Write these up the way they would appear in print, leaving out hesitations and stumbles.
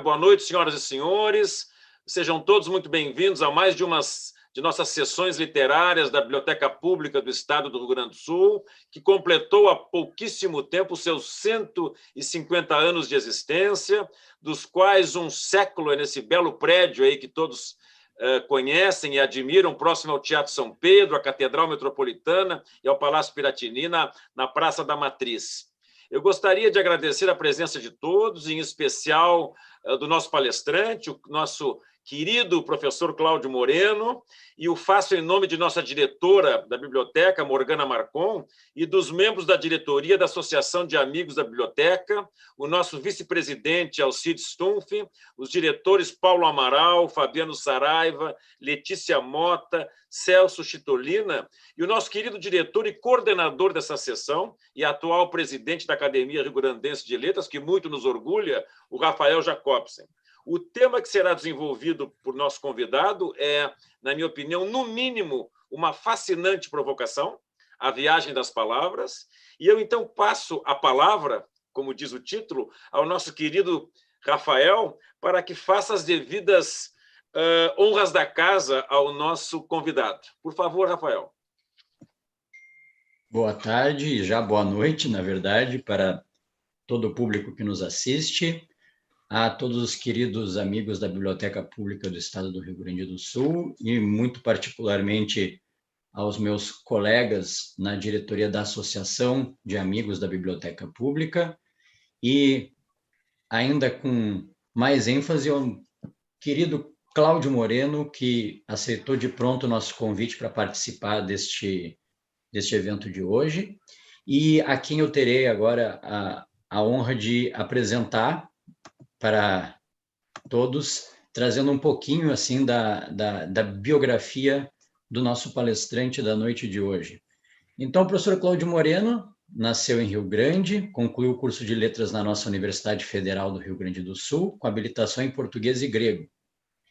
Boa noite, senhoras e senhores. Sejam todos muito bem-vindos a mais de umas de nossas sessões literárias da Biblioteca Pública do Estado do Rio Grande do Sul, que completou há pouquíssimo tempo seus 150 anos de existência, dos quais um século é nesse belo prédio aí que todos conhecem e admiram, próximo ao Teatro São Pedro, à Catedral Metropolitana e ao Palácio Piratini, na Praça da Matriz. Eu gostaria de agradecer a presença de todos, em especial do nosso palestrante, o nosso querido professor Cláudio Moreno, e o faço em nome de nossa diretora da biblioteca, Morgana Marcon, e dos membros da diretoria da Associação de Amigos da Biblioteca, o nosso vice-presidente Alcides Stumpf, os diretores Paulo Amaral, Fabiano Saraiva, Letícia Mota, Celso Chitolina, e o nosso querido diretor e coordenador dessa sessão, e atual presidente da Academia Rio Grandense de Letras, que muito nos orgulha, o Rafael Jacobsen. O tema que será desenvolvido por nosso convidado é, na minha opinião, no mínimo, uma fascinante provocação, a viagem das palavras, e eu então passo a palavra, como diz o título, ao nosso querido Rafael, para que faça as devidas honras da casa ao nosso convidado. Por favor, Rafael. Boa tarde e já boa noite, na verdade, para todo o público que nos assiste, a todos os queridos amigos da Biblioteca Pública do Estado do Rio Grande do Sul e, muito particularmente, aos meus colegas na diretoria da Associação de Amigos da Biblioteca Pública e, ainda com mais ênfase, ao querido Cláudio Moreno, que aceitou de pronto o nosso convite para participar deste evento de hoje, e a quem eu terei agora a honra de apresentar para todos, trazendo um pouquinho assim da biografia do nosso palestrante da noite de hoje. Então, o professor Cláudio Moreno nasceu em Rio Grande, concluiu o curso de letras na nossa Universidade Federal do Rio Grande do Sul, com habilitação em português e grego.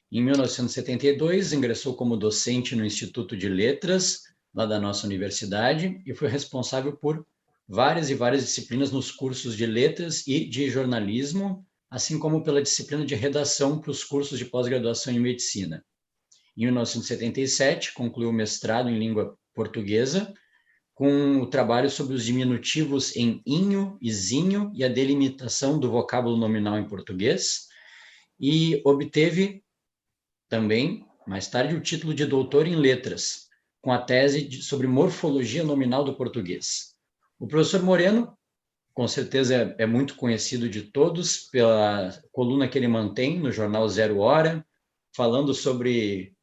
Em 1972, ingressou como docente no Instituto de Letras, lá da nossa universidade, e foi responsável por várias e várias disciplinas nos cursos de letras e de jornalismo, assim como pela disciplina de redação para os cursos de pós-graduação em medicina. Em 1977, concluiu o mestrado em língua portuguesa, com o trabalho sobre os diminutivos em inho e zinho e a delimitação do vocábulo nominal em português, e obteve também, mais tarde, o título de doutor em letras, com a tese sobre morfologia nominal do português. O professor Moreno, com certeza é muito conhecido de todos pela coluna que ele mantém no jornal Zero Hora, falando sobre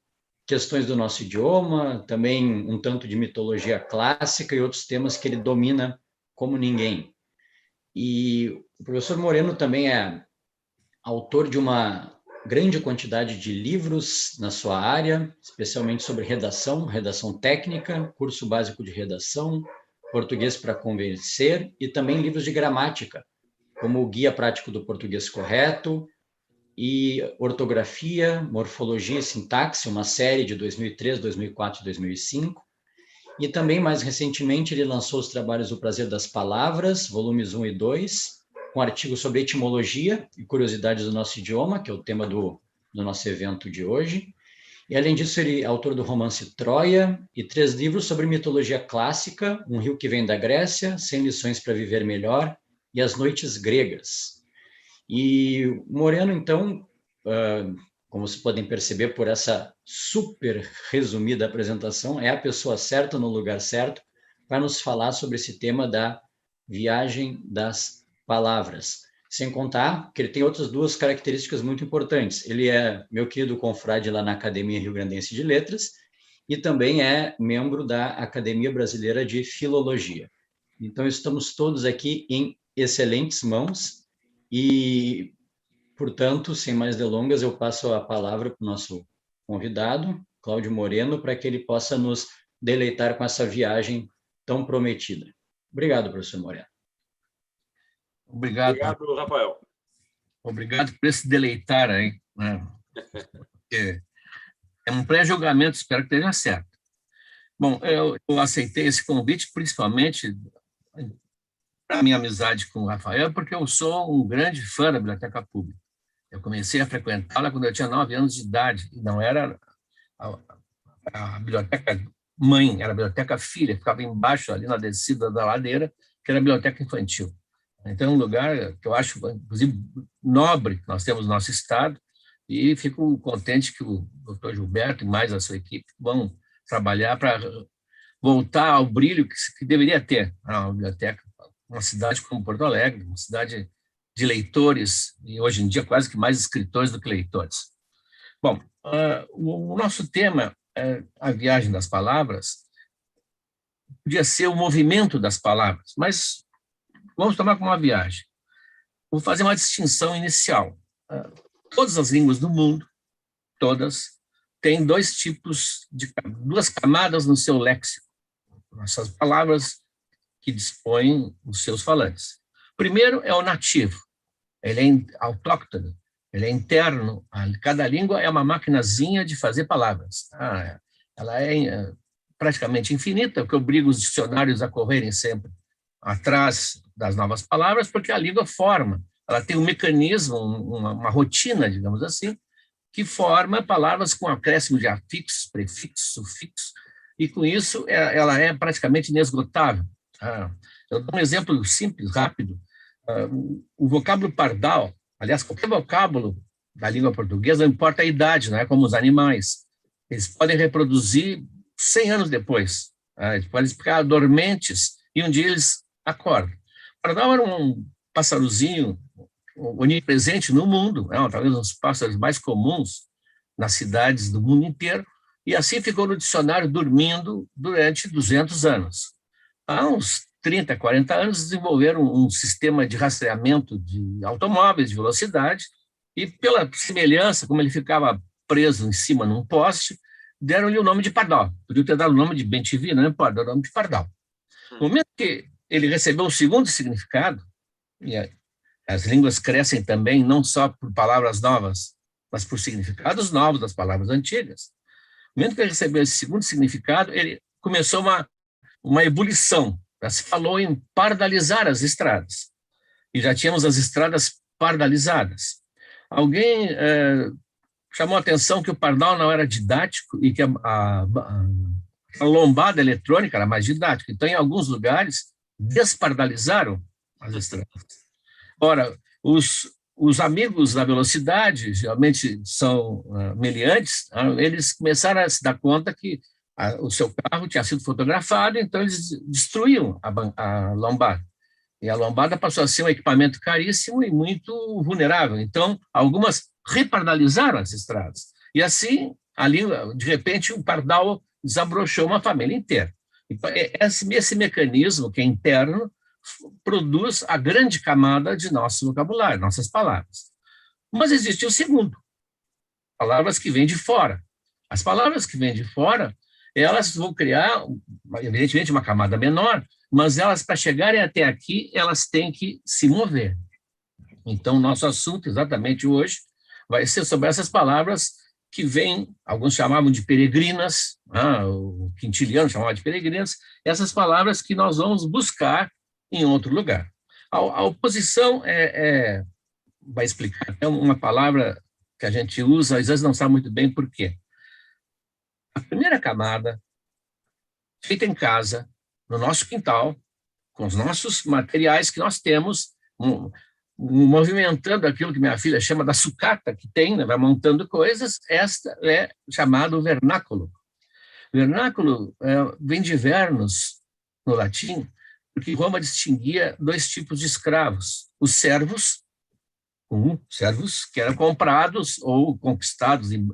questões do nosso idioma, também um tanto de mitologia clássica e outros temas que ele domina como ninguém. E o professor Moreno também é autor de uma grande quantidade de livros na sua área, especialmente sobre redação técnica, curso básico de redação, português para convencer e também livros de gramática, como o Guia Prático do Português Correto e Ortografia, Morfologia e Sintaxe, uma série de 2003, 2004 e 2005. E também, mais recentemente, ele lançou os trabalhos O Prazer das Palavras, volumes 1 e 2, com artigos sobre etimologia e curiosidades do nosso idioma, que é o tema do nosso evento de hoje. E, além disso, ele é autor do romance Troia e 3 livros sobre mitologia clássica, Um Rio que Vem da Grécia, 100 Lições para Viver Melhor e As Noites Gregas. E Moreno, então, como vocês podem perceber por essa super resumida apresentação, é a pessoa certa no lugar certo para nos falar sobre esse tema da viagem das palavras. Sem contar que ele tem outras 2 características muito importantes. Ele é meu querido confrade lá na Academia Rio Grandense de Letras e também é membro da Academia Brasileira de Filologia. Então, estamos todos aqui em excelentes mãos e, portanto, sem mais delongas, eu passo a palavra para o nosso convidado, Cláudio Moreno, para que ele possa nos deleitar com essa viagem tão prometida. Obrigado, professor Moreno. Obrigado, Rafael. Obrigado por esse deleitar aí, né? É um pré-julgamento, espero que esteja certo. Bom, eu aceitei esse convite principalmente para a minha amizade com o Rafael, porque eu sou um grande fã da Biblioteca Pública. Eu comecei a frequentá-la quando eu tinha 9 anos de idade, e não era a biblioteca mãe, era a biblioteca filha, ficava embaixo, ali na descida da ladeira, que era a biblioteca infantil. Então, é um lugar que eu acho, inclusive, nobre que nós temos no nosso estado, e fico contente que o doutor Gilberto e mais a sua equipe vão trabalhar para voltar ao brilho que deveria ter a biblioteca. Uma cidade como Porto Alegre, uma cidade de leitores, e hoje em dia quase que mais escritores do que leitores. Bom, o nosso tema, a viagem das palavras, podia ser o movimento das palavras, mas vamos tomar como uma viagem. Vou fazer uma distinção inicial. Todas as línguas do mundo, todas, têm duas camadas no seu léxico, essas palavras que dispõem os seus falantes. Primeiro é o nativo, ele é autóctone, ele é interno, cada língua é uma maquinazinha de fazer palavras. Ela é praticamente infinita, o que obriga os dicionários a correrem sempre atrás das novas palavras, porque a língua forma, ela tem um mecanismo, uma rotina, digamos assim, que forma palavras com acréscimo de afixos, prefixos, sufixos, e com isso ela é praticamente inesgotável. Eu dou um exemplo simples, rápido. O vocábulo pardal, aliás, qualquer vocábulo da língua portuguesa, não importa a idade, não é como os animais. Eles podem reproduzir 100 anos depois. Eles podem ficar dormentes e um dia eles acordam. O pardal era um passarozinho onipresente no mundo, talvez um dos pássaros mais comuns nas cidades do mundo inteiro, e assim ficou no dicionário dormindo durante 200 anos. Há uns 30, 40 anos, desenvolveram um sistema de rastreamento de automóveis de velocidade e, pela semelhança, como ele ficava preso em cima num poste, deram-lhe o nome de pardal. Podia ter dado o nome de bem-te-vi, não importa, o nome de pardal. No momento que ele recebeu um segundo significado, e as línguas crescem também não só por palavras novas, mas por significados novos das palavras antigas. No momento que ele recebeu esse segundo significado, ele começou uma ebulição. Já se falou em pardalizar as estradas. E já tínhamos as estradas pardalizadas. Alguém chamou a atenção que o pardal não era didático e que a lombada eletrônica era mais didática. Então, em alguns lugares, despardalizaram as estradas. Ora, os amigos da velocidade, geralmente são meliantes, eles começaram a se dar conta que o seu carro tinha sido fotografado, então eles destruíam a lombada. E a lombada passou a ser um equipamento caríssimo e muito vulnerável. Então, algumas repardalizaram as estradas. E assim, ali, de repente, o pardal desabrochou uma família inteira. Então, esse mecanismo, que é interno, produz a grande camada de nosso vocabulário, nossas palavras. Mas existe o segundo, palavras que vêm de fora. As palavras que vêm de fora, elas vão criar, evidentemente, uma camada menor, mas elas, para chegarem até aqui, elas têm que se mover. Então, nosso assunto, exatamente hoje, vai ser sobre essas palavras que vêm, alguns chamavam de peregrinas, o Quintiliano chamava de peregrinas, essas palavras que nós vamos buscar em outro lugar. A oposição vai explicar, é uma palavra que a gente usa, às vezes não sabe muito bem por quê. A primeira camada, feita em casa, no nosso quintal, com os nossos materiais que nós temos, movimentando aquilo que minha filha chama da sucata, que tem, né, vai montando coisas, esta é chamado vernáculo. Vernáculo vem de vernus, no latim, porque Roma distinguia dois tipos de escravos, os servos, servos que eram comprados ou conquistados em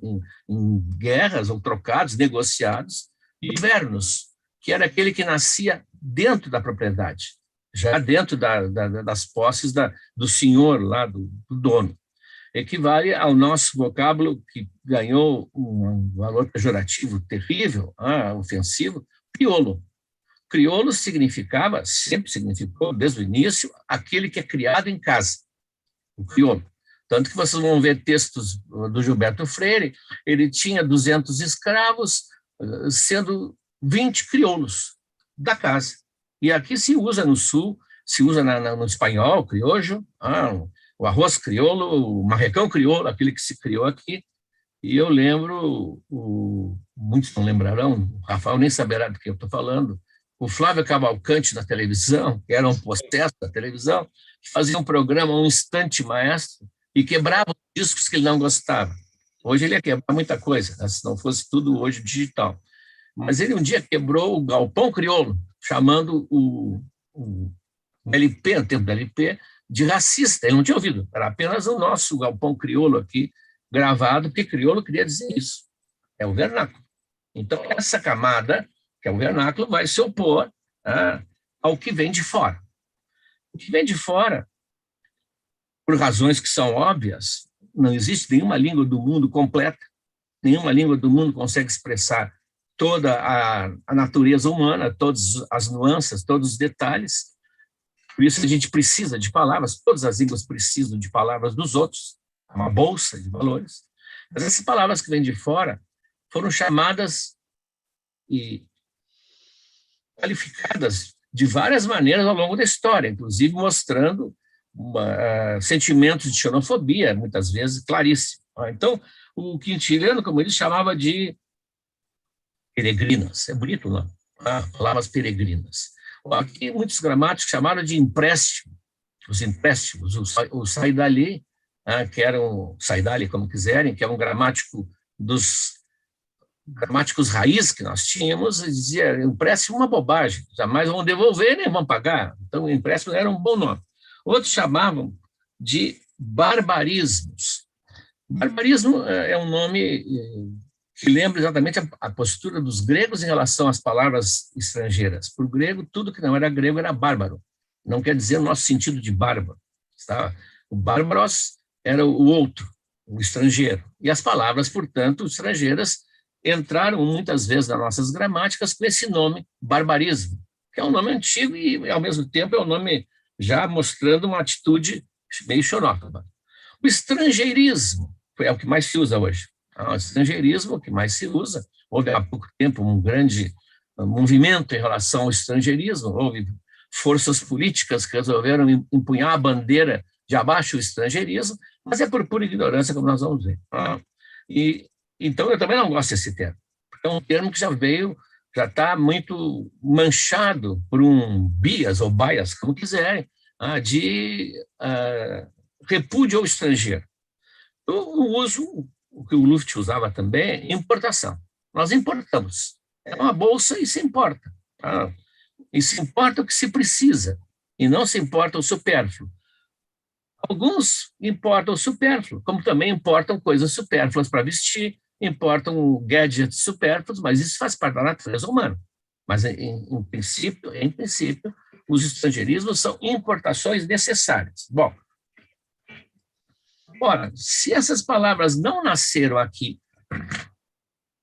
guerras, ou trocados, negociados, e vernus, que era aquele que nascia dentro da propriedade, já dentro das posses do senhor, lá do dono. Equivale ao nosso vocábulo, que ganhou um valor pejorativo terrível, ofensivo, crioulo. Crioulo significava, sempre significou, desde o início, aquele que é criado em casa, o crioulo. Tanto que vocês vão ver textos do Gilberto Freire, ele tinha 200 escravos, sendo 20 crioulos da casa. E aqui se usa no Sul, se usa no espanhol, criollo, o arroz crioulo, o marrecão crioulo, aquele que se criou aqui. E eu lembro, muitos não lembrarão, o Rafael nem saberá do que eu estou falando, o Flávio Cavalcante na televisão, que era um possesso da televisão, que fazia um programa, Um Instante Maestro, e quebrava os discos que ele não gostava. Hoje ele ia quebrar muita coisa, né, se não fosse tudo hoje digital. Mas ele um dia quebrou o Galpão Crioulo, chamando o LP, o tempo do LP, de racista. Ele não tinha ouvido, era apenas o nosso Galpão Crioulo aqui, gravado, porque crioulo queria dizer isso. É o vernáculo. Então, essa camada, que é o vernáculo, vai se opor ao que vem de fora. O que vem de fora, por razões que são óbvias, não existe nenhuma língua do mundo completa, nenhuma língua do mundo consegue expressar toda a natureza humana, todas as nuances, todos os detalhes. Por isso a gente precisa de palavras, todas as línguas precisam de palavras dos outros, uma bolsa de valores. Mas essas palavras que vêm de fora foram chamadas e qualificadas de várias maneiras ao longo da história, inclusive mostrando sentimentos de xenofobia, muitas vezes claríssimos. Então, o quintiliano, como ele chamava de peregrinas, é bonito o nome, palavras peregrinas. Aqui muitos gramáticos chamaram de empréstimo, os empréstimos, o Saidali, que era um Saidali, como quiserem, que é um gramático dos gramáticos raiz que nós tínhamos, dizia empréstimo é uma bobagem, jamais vão devolver nem vão pagar. Então, o empréstimo era um bom nome. Outros chamavam de barbarismos. Barbarismo é um nome que lembra exatamente a postura dos gregos em relação às palavras estrangeiras. Para o grego, tudo que não era grego era bárbaro. Não quer dizer o nosso sentido de bárbaro. Tá? O bárbaros era o outro, o estrangeiro. E as palavras, portanto, estrangeiras, entraram muitas vezes nas nossas gramáticas com esse nome, barbarismo, que é um nome antigo e, ao mesmo tempo, é um nome já mostrando uma atitude meio xenófoba. O estrangeirismo é o que mais se usa hoje. O estrangeirismo é o que mais se usa. Houve há pouco tempo um grande movimento em relação ao estrangeirismo, houve forças políticas que resolveram empunhar a bandeira de abaixo o estrangeirismo, mas é por pura ignorância, como nós vamos ver. Então, eu também não gosto desse termo, porque é um termo que já está muito manchado por um bias ou bias, como quiserem, de repúdio ao estrangeiro. Eu uso o que o Luft usava também, importação. Nós importamos. É uma bolsa e se importa. E se importa o que se precisa, e não se importa o supérfluo. Alguns importam o supérfluo, como também importam coisas supérfluas para vestir, importam gadgets supérfluos, mas isso faz parte da natureza humana. Mas, em princípio, os estrangeirismos são importações necessárias. Bom, ora, se essas palavras não nasceram aqui,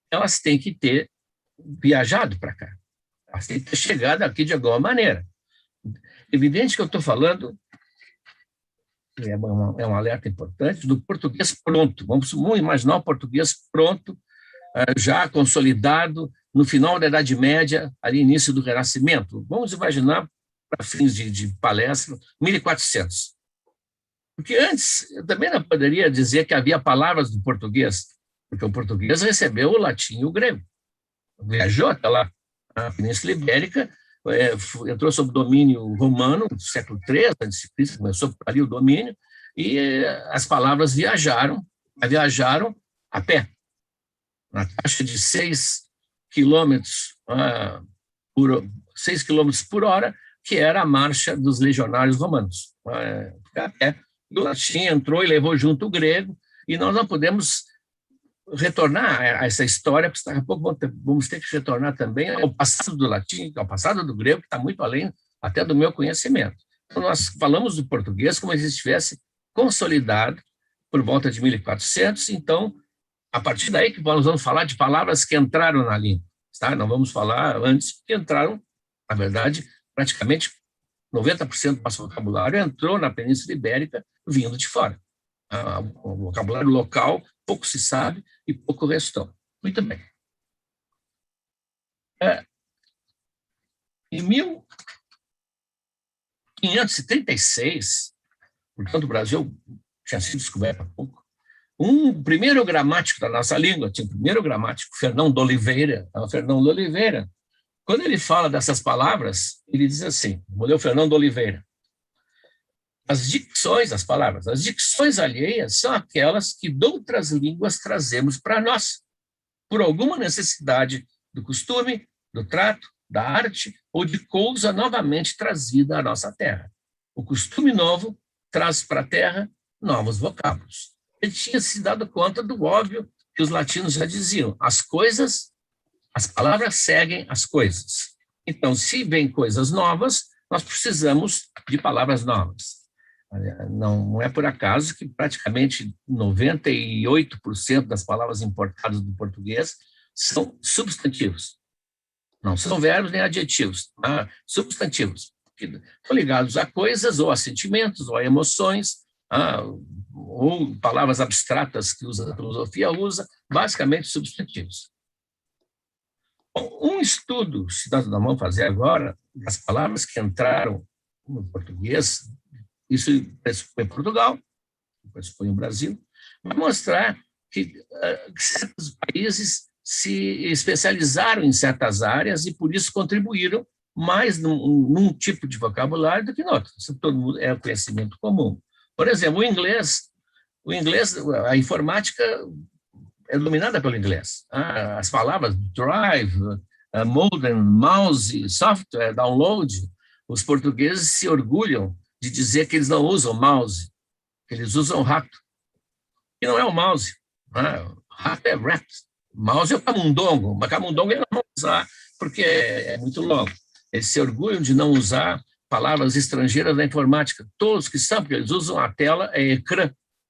elas têm que ter viajado para cá. Elas têm que ter chegado aqui de alguma maneira. Evidente que eu estou falando, é um alerta importante, do português pronto. Vamos imaginar o português pronto, já consolidado, no final da Idade Média, ali início do Renascimento. Vamos imaginar, para fins de palestra, 1400. Porque antes, eu também não poderia dizer que havia palavras do português, porque o português recebeu o latim e o grego. Viajou até lá. A Península Ibérica entrou sob domínio romano, no século III a.C., começou por ali o domínio, e as palavras viajaram a pé, na taxa de 6 quilômetros por hora, que era a marcha dos legionários romanos. A pé. O latim entrou e levou junto o grego, e nós não podemos retornar a essa história, porque daqui a pouco vamos ter que retornar também ao passado do latim, ao passado do grego, que está muito além até do meu conhecimento. Então, nós falamos do português como se estivesse consolidado por volta de 1400, então, a partir daí que nós vamos falar de palavras que entraram na língua, tá? Não vamos falar antes que entraram, na verdade, praticamente 90% do nosso vocabulário entrou na Península Ibérica vindo de fora. O vocabulário local pouco se sabe e pouco restou. Muito bem. Em 1536, portanto, o Brasil tinha sido descoberto há pouco. Um primeiro gramático da nossa língua, tinha o primeiro gramático, Fernão de Oliveira. Fernão de Oliveira, quando ele fala dessas palavras, ele diz assim, o Fernão de Oliveira, as dicções, as palavras, as dicções alheias são aquelas que de outras línguas trazemos para nós, por alguma necessidade do costume, do trato, da arte ou de coisa novamente trazida à nossa terra. O costume novo traz para a terra novos vocábulos. Ele tinha se dado conta do óbvio que os latinos já diziam, as coisas, as palavras seguem as coisas. Então, se vem coisas novas, nós precisamos de palavras novas. Não é por acaso que praticamente 98% das palavras importadas do português são substantivos. Não são verbos nem adjetivos, substantivos, que estão ligados a coisas, ou a sentimentos, ou a emoções, ou palavras abstratas que a filosofia usa, basicamente substantivos. Um estudo, se nós vamos fazer agora, das palavras que entraram no português, isso pressupõe Portugal, pressupõe o Brasil, vai mostrar que certos países se especializaram em certas áreas e, por isso, contribuíram mais num tipo de vocabulário do que no outro. Isso todo mundo é conhecimento comum. Por exemplo, o inglês, a informática é dominada pelo inglês. As palavras drive, modem, mouse, software, download, os portugueses se orgulham de dizer que eles não usam mouse, que eles usam rato. E não é o mouse. Rato é rat. Mouse é o camundongo, mas camundongo eles não vão usar porque é muito longo. Eles se orgulham de não usar palavras estrangeiras na informática. Todos que sabem que eles usam a tela é écran,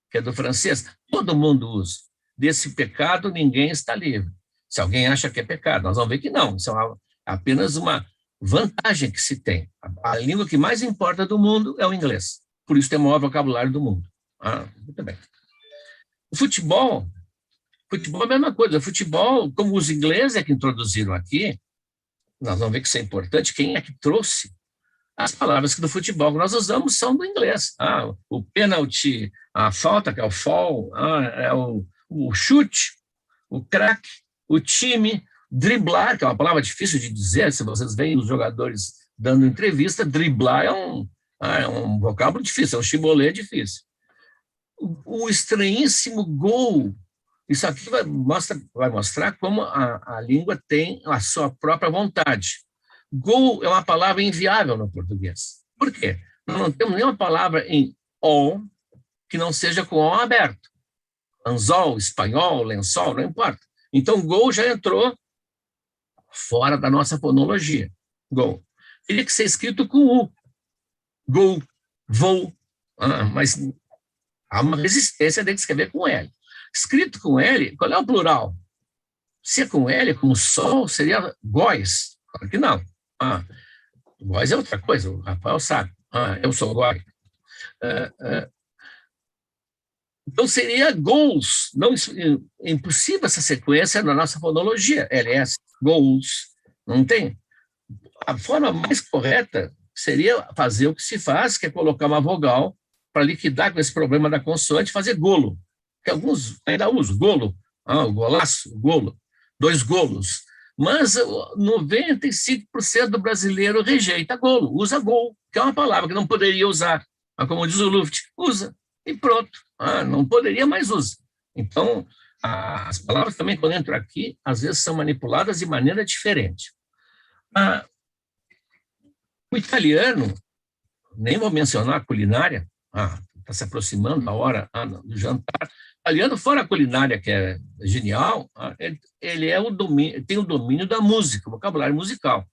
que é do francês. Todo mundo usa. Desse pecado, ninguém está livre. Se alguém acha que é pecado, nós vamos ver que não. Isso é apenas uma vantagem que se tem. A língua que mais importa do mundo é o inglês. Por isso tem o maior vocabulário do mundo. Muito bem. O futebol é a mesma coisa. O futebol, como os ingleses é que introduziram aqui, nós vamos ver que isso é importante, quem é que trouxe as palavras que do futebol que nós usamos são do inglês. O pênalti, a falta, que é o fall, é o chute, o craque, o time, driblar, que é uma palavra difícil de dizer, se vocês veem os jogadores dando entrevista, driblar é um vocábulo difícil, é um chibolê difícil. O estranhíssimo gol, isso aqui vai mostrar como a língua tem a sua própria vontade. Gol é uma palavra inviável no português. Por quê? Nós não temos nenhuma palavra em O que não seja com O aberto. Anzol, espanhol, lençol, não importa. Então, gol já entrou fora da nossa fonologia. Gol. Teria que ser escrito com U. Gol, voo. Mas há uma resistência de escrever com L. Escrito com L, qual é o plural? Se é com L, como sol, seria góis. Claro que não. Góis é outra coisa, o Rafael sabe. Eu sou góis. Então, seria goals. Não, é impossível essa sequência na nossa fonologia. LS, goals. Não tem. A forma mais correta seria fazer o que se faz, que é colocar uma vogal para liquidar com esse problema da consoante e fazer golo. Que alguns ainda usam, golo, o golaço, golo, 2 golos. Mas 95% do brasileiro rejeita golo, usa gol, que é uma palavra que não poderia usar. Como diz o Luft, usa, e pronto. Não poderia, mas usa. Então, as palavras também, quando entram aqui, às vezes são manipuladas de maneira diferente. O italiano, nem vou mencionar a culinária, está se aproximando a hora do jantar. O italiano, fora a culinária, que é genial, ele tem o domínio da música, o vocabulário musical.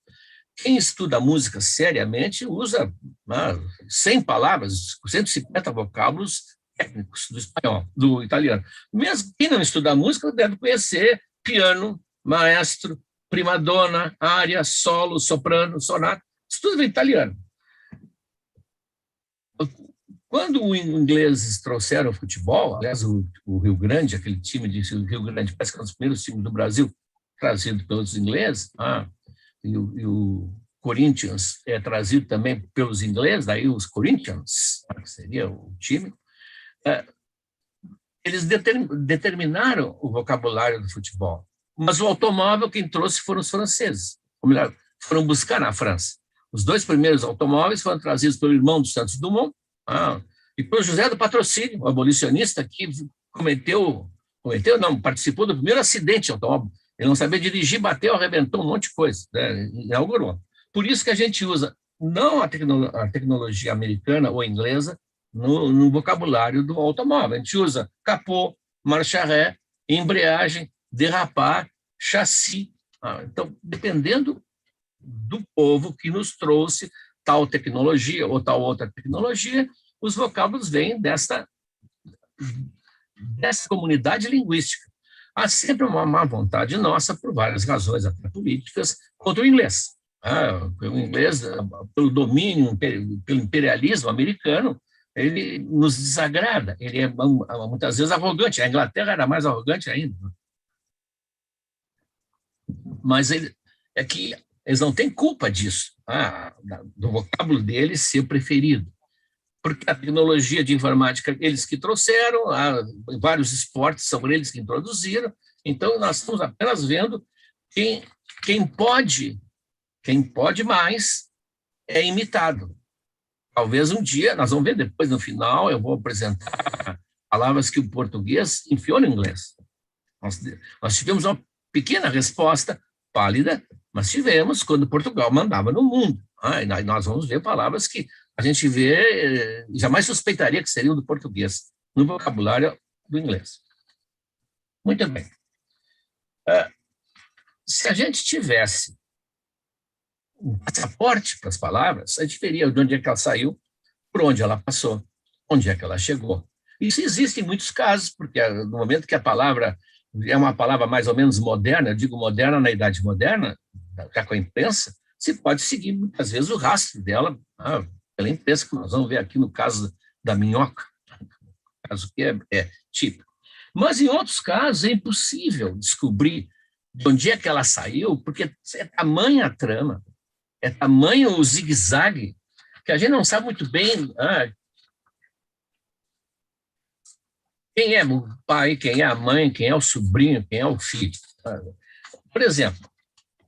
Quem estuda música seriamente usa 100 palavras, 150 vocábulos técnicos do italiano. Mesmo quem não estuda música deve conhecer piano, maestro, prima donna, área, solo, soprano, sonata, isso tudo é italiano. Quando os ingleses trouxeram o futebol, aliás, o Rio Grande, aquele time de Rio Grande, parece que é um dos primeiros times do Brasil trazido pelos ingleses, e o Corinthians é trazido também pelos ingleses, daí os Corinthians, que seria o time, eles determinaram o vocabulário do futebol. Mas o automóvel quem trouxe foram os franceses, ou melhor, foram buscar na França. Os 2 primeiros automóveis foram trazidos pelo irmão do Santos Dumont e pelo José do Patrocínio, o abolicionista que participou do primeiro acidente de automóvel. Ele não sabia dirigir, bateu, arrebentou um monte de coisa, né, inaugurou. Por isso que a gente usa não a tecnologia americana ou inglesa no vocabulário do automóvel. A gente usa capô, marcha ré, embreagem, derrapar, chassi. Então, dependendo do povo que nos trouxe tal tecnologia ou tal outra tecnologia, os vocábulos vêm dessa comunidade linguística. Há sempre uma má vontade nossa, por várias razões até políticas, contra o inglês. O inglês, pelo domínio, pelo imperialismo americano, ele nos desagrada, ele é muitas vezes arrogante. A Inglaterra era mais arrogante ainda. Mas é que eles não têm culpa disso, do vocábulo deles ser preferido. Porque a tecnologia de informática, eles que trouxeram, vários esportes são eles que introduziram, então nós estamos apenas vendo quem pode mais é imitado. Talvez um dia, nós vamos ver depois, no final, eu vou apresentar palavras que o português enfiou no inglês. Nós tivemos uma pequena resposta, pálida, mas tivemos quando Portugal mandava no mundo. E nós vamos ver palavras que a gente vê, jamais suspeitaria que seriam do português, no vocabulário do inglês. Muito bem. Se a gente tivesse um passaporte para as palavras, a gente veria de onde é que ela saiu, por onde ela passou, onde é que ela chegou. Isso existe em muitos casos, porque no momento que a palavra é uma palavra mais ou menos moderna, eu digo moderna na idade moderna, já com a imprensa, se pode seguir muitas vezes o rastro dela pela imprensa, que nós vamos ver aqui no caso da minhoca, caso que é típico. Mas em outros casos é impossível descobrir de onde é que ela saiu, porque é tamanha a trama, é tamanho o zigue-zague, que a gente não sabe muito bem quem é o pai, quem é a mãe, quem é o sobrinho, quem é o filho. Por exemplo,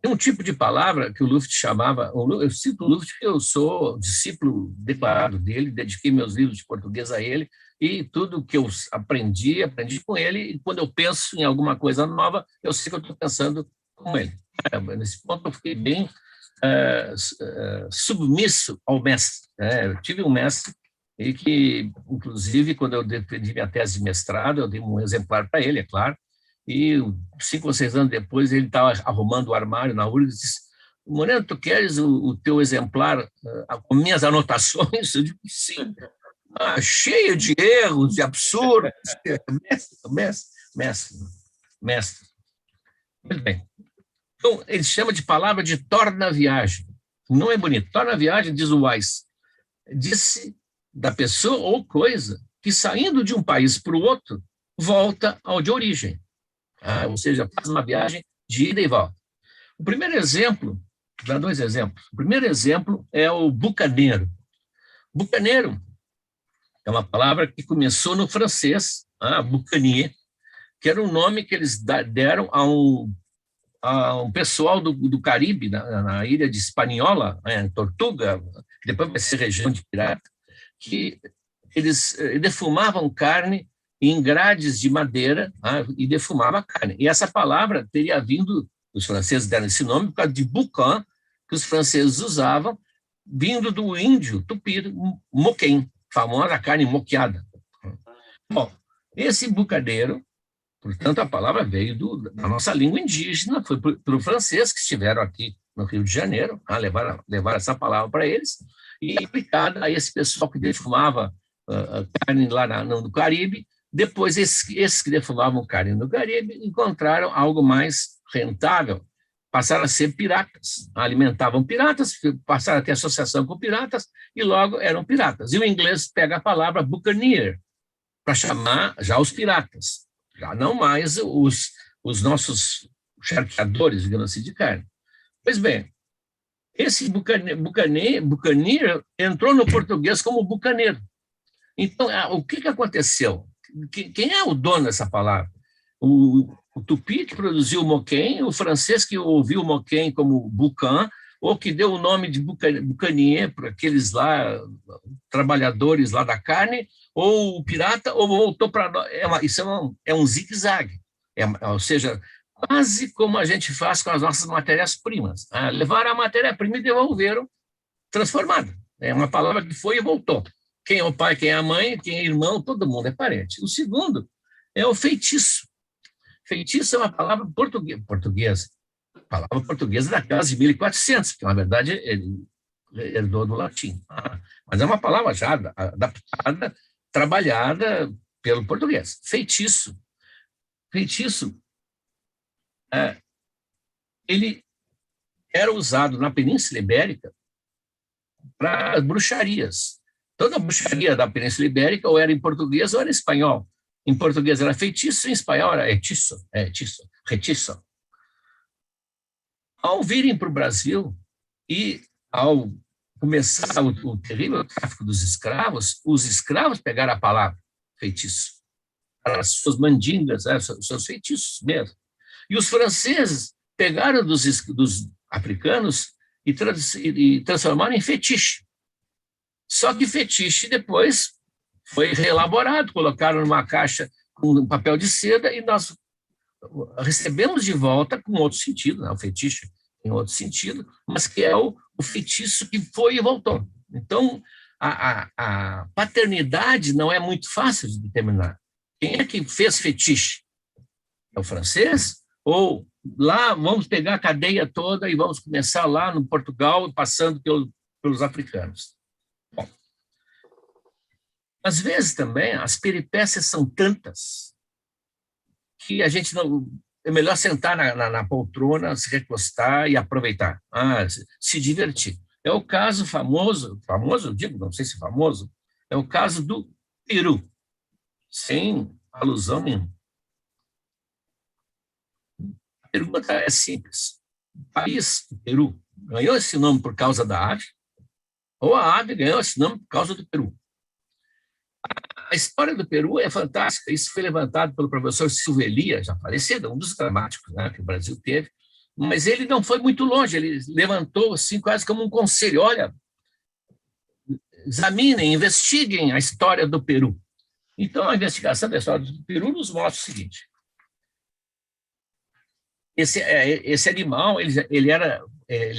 tem um tipo de palavra que o Luft chamava, eu cito o Luft porque eu sou discípulo declarado dele, dediquei meus livros de português a ele, e tudo que eu aprendi com ele, e quando eu penso em alguma coisa nova, eu sei que eu estou pensando com ele. Nesse ponto eu fiquei bem submisso ao mestre. Eu tive um mestre e que, inclusive, quando eu defendi minha tese de mestrado, eu dei um exemplar para ele, é claro, e 5 ou 6 anos depois ele estava arrumando o armário na URGS e disse: Moreno, tu queres o teu exemplar com minhas anotações? Eu digo: sim. Cheio de erros, de absurdos. Mestre. Muito bem. Então, ele chama de palavra de torna-viagem. Não é bonito. Torna-viagem, diz o Weiss, disse da pessoa ou coisa que, saindo de um país para o outro, volta ao de origem. Ou seja, faz uma viagem de ida e volta. O primeiro exemplo, vou dar 2 exemplos. O primeiro exemplo é o bucaneiro. Bucaneiro é uma palavra que começou no francês, boucanier, que era um nome que eles deram a um pessoal do Caribe, na ilha de Hispaniola, em Tortuga, que depois vai ser região de pirata, que eles defumavam carne em grades de madeira e defumavam a carne. E essa palavra teria vindo, os franceses deram esse nome por causa de boucan, que os franceses usavam, vindo do índio tupi, moquém, famosa carne moqueada. Bom, esse bucaneiro, portanto, a palavra veio da nossa língua indígena, foi pelo francês que estiveram aqui no Rio de Janeiro, levar essa palavra para eles, e aplicada a esse pessoal que defumava carne lá no Caribe. Depois, esses que defumavam carne no Caribe encontraram algo mais rentável, passaram a ser piratas, alimentavam piratas, passaram a ter associação com piratas e logo eram piratas. E o inglês pega a palavra buccaneer para chamar já os piratas, já não mais os nossos charqueadores, digamos assim, de carne. Pois bem, Esse buccaneer entrou no português como bucaneiro. Então, o que aconteceu? Quem é o dono dessa palavra? O tupi, que produziu o moquém, o francês, que ouviu o moquém como bucan, ou que deu o nome de bucanier para aqueles lá, trabalhadores lá da carne, ou o pirata, ou voltou para... Isso é um zigue-zague. Ou seja, quase como a gente faz com as nossas matérias-primas. Levaram a matéria-prima e devolveram transformada. É uma palavra que foi e voltou. Quem é o pai, quem é a mãe, quem é irmão, todo mundo é parente. O segundo é o feitiço. Feitiço é uma palavra portuguesa. Palavra portuguesa daquelas de 1400, que na verdade ele herdou do latim. Mas é uma palavra já adaptada, trabalhada pelo português. Feitiço. Feitiço, ele era usado na Península Ibérica para bruxarias. Toda a bruxaria da Península Ibérica ou era em português ou era em espanhol. Em português era feitiço, em espanhol era hechizo, retiço. Ao virem para o Brasil e ao começar o terrível tráfico dos escravos, os escravos pegaram a palavra feitiço, as suas mandingas, os seus feitiços mesmo. E os franceses pegaram dos africanos e transformaram em fetiche. Só que fetiche depois foi reelaborado, colocaram numa caixa com papel de seda e nós recebemos de volta com outro sentido, o fetiche em outro sentido, mas que é o feitiço que foi e voltou. Então, a paternidade não é muito fácil de determinar. Quem é que fez fetiche? É o francês? Ou lá vamos pegar a cadeia toda e vamos começar lá no Portugal, passando pelos africanos? Bom, às vezes também as peripécias são tantas que a gente não... É melhor sentar na poltrona, se recostar e aproveitar, se divertir. É o caso famoso, eu digo, não sei se famoso, é o caso do Peru, sem alusão nenhuma. A pergunta é simples. O país, o Peru, ganhou esse nome por causa da ave, ou a ave ganhou esse nome por causa do Peru? A história do Peru é fantástica. Isso foi levantado pelo professor Silvio Elia, já falecido, um dos dramáticos que o Brasil teve, mas ele não foi muito longe, ele levantou assim, quase como um conselho: olha, examinem, investiguem a história do Peru. Então, a investigação da história do Peru nos mostra o seguinte: esse animal ele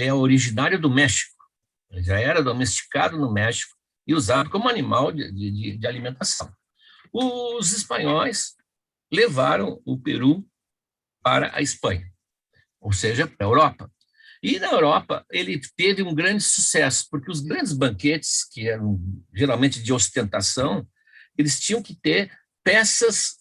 é originário do México, ele já era domesticado no México e usado como animal de alimentação. Os espanhóis levaram o Peru para a Espanha, ou seja, para a Europa. E na Europa ele teve um grande sucesso, porque os grandes banquetes, que eram geralmente de ostentação, eles tinham que ter peças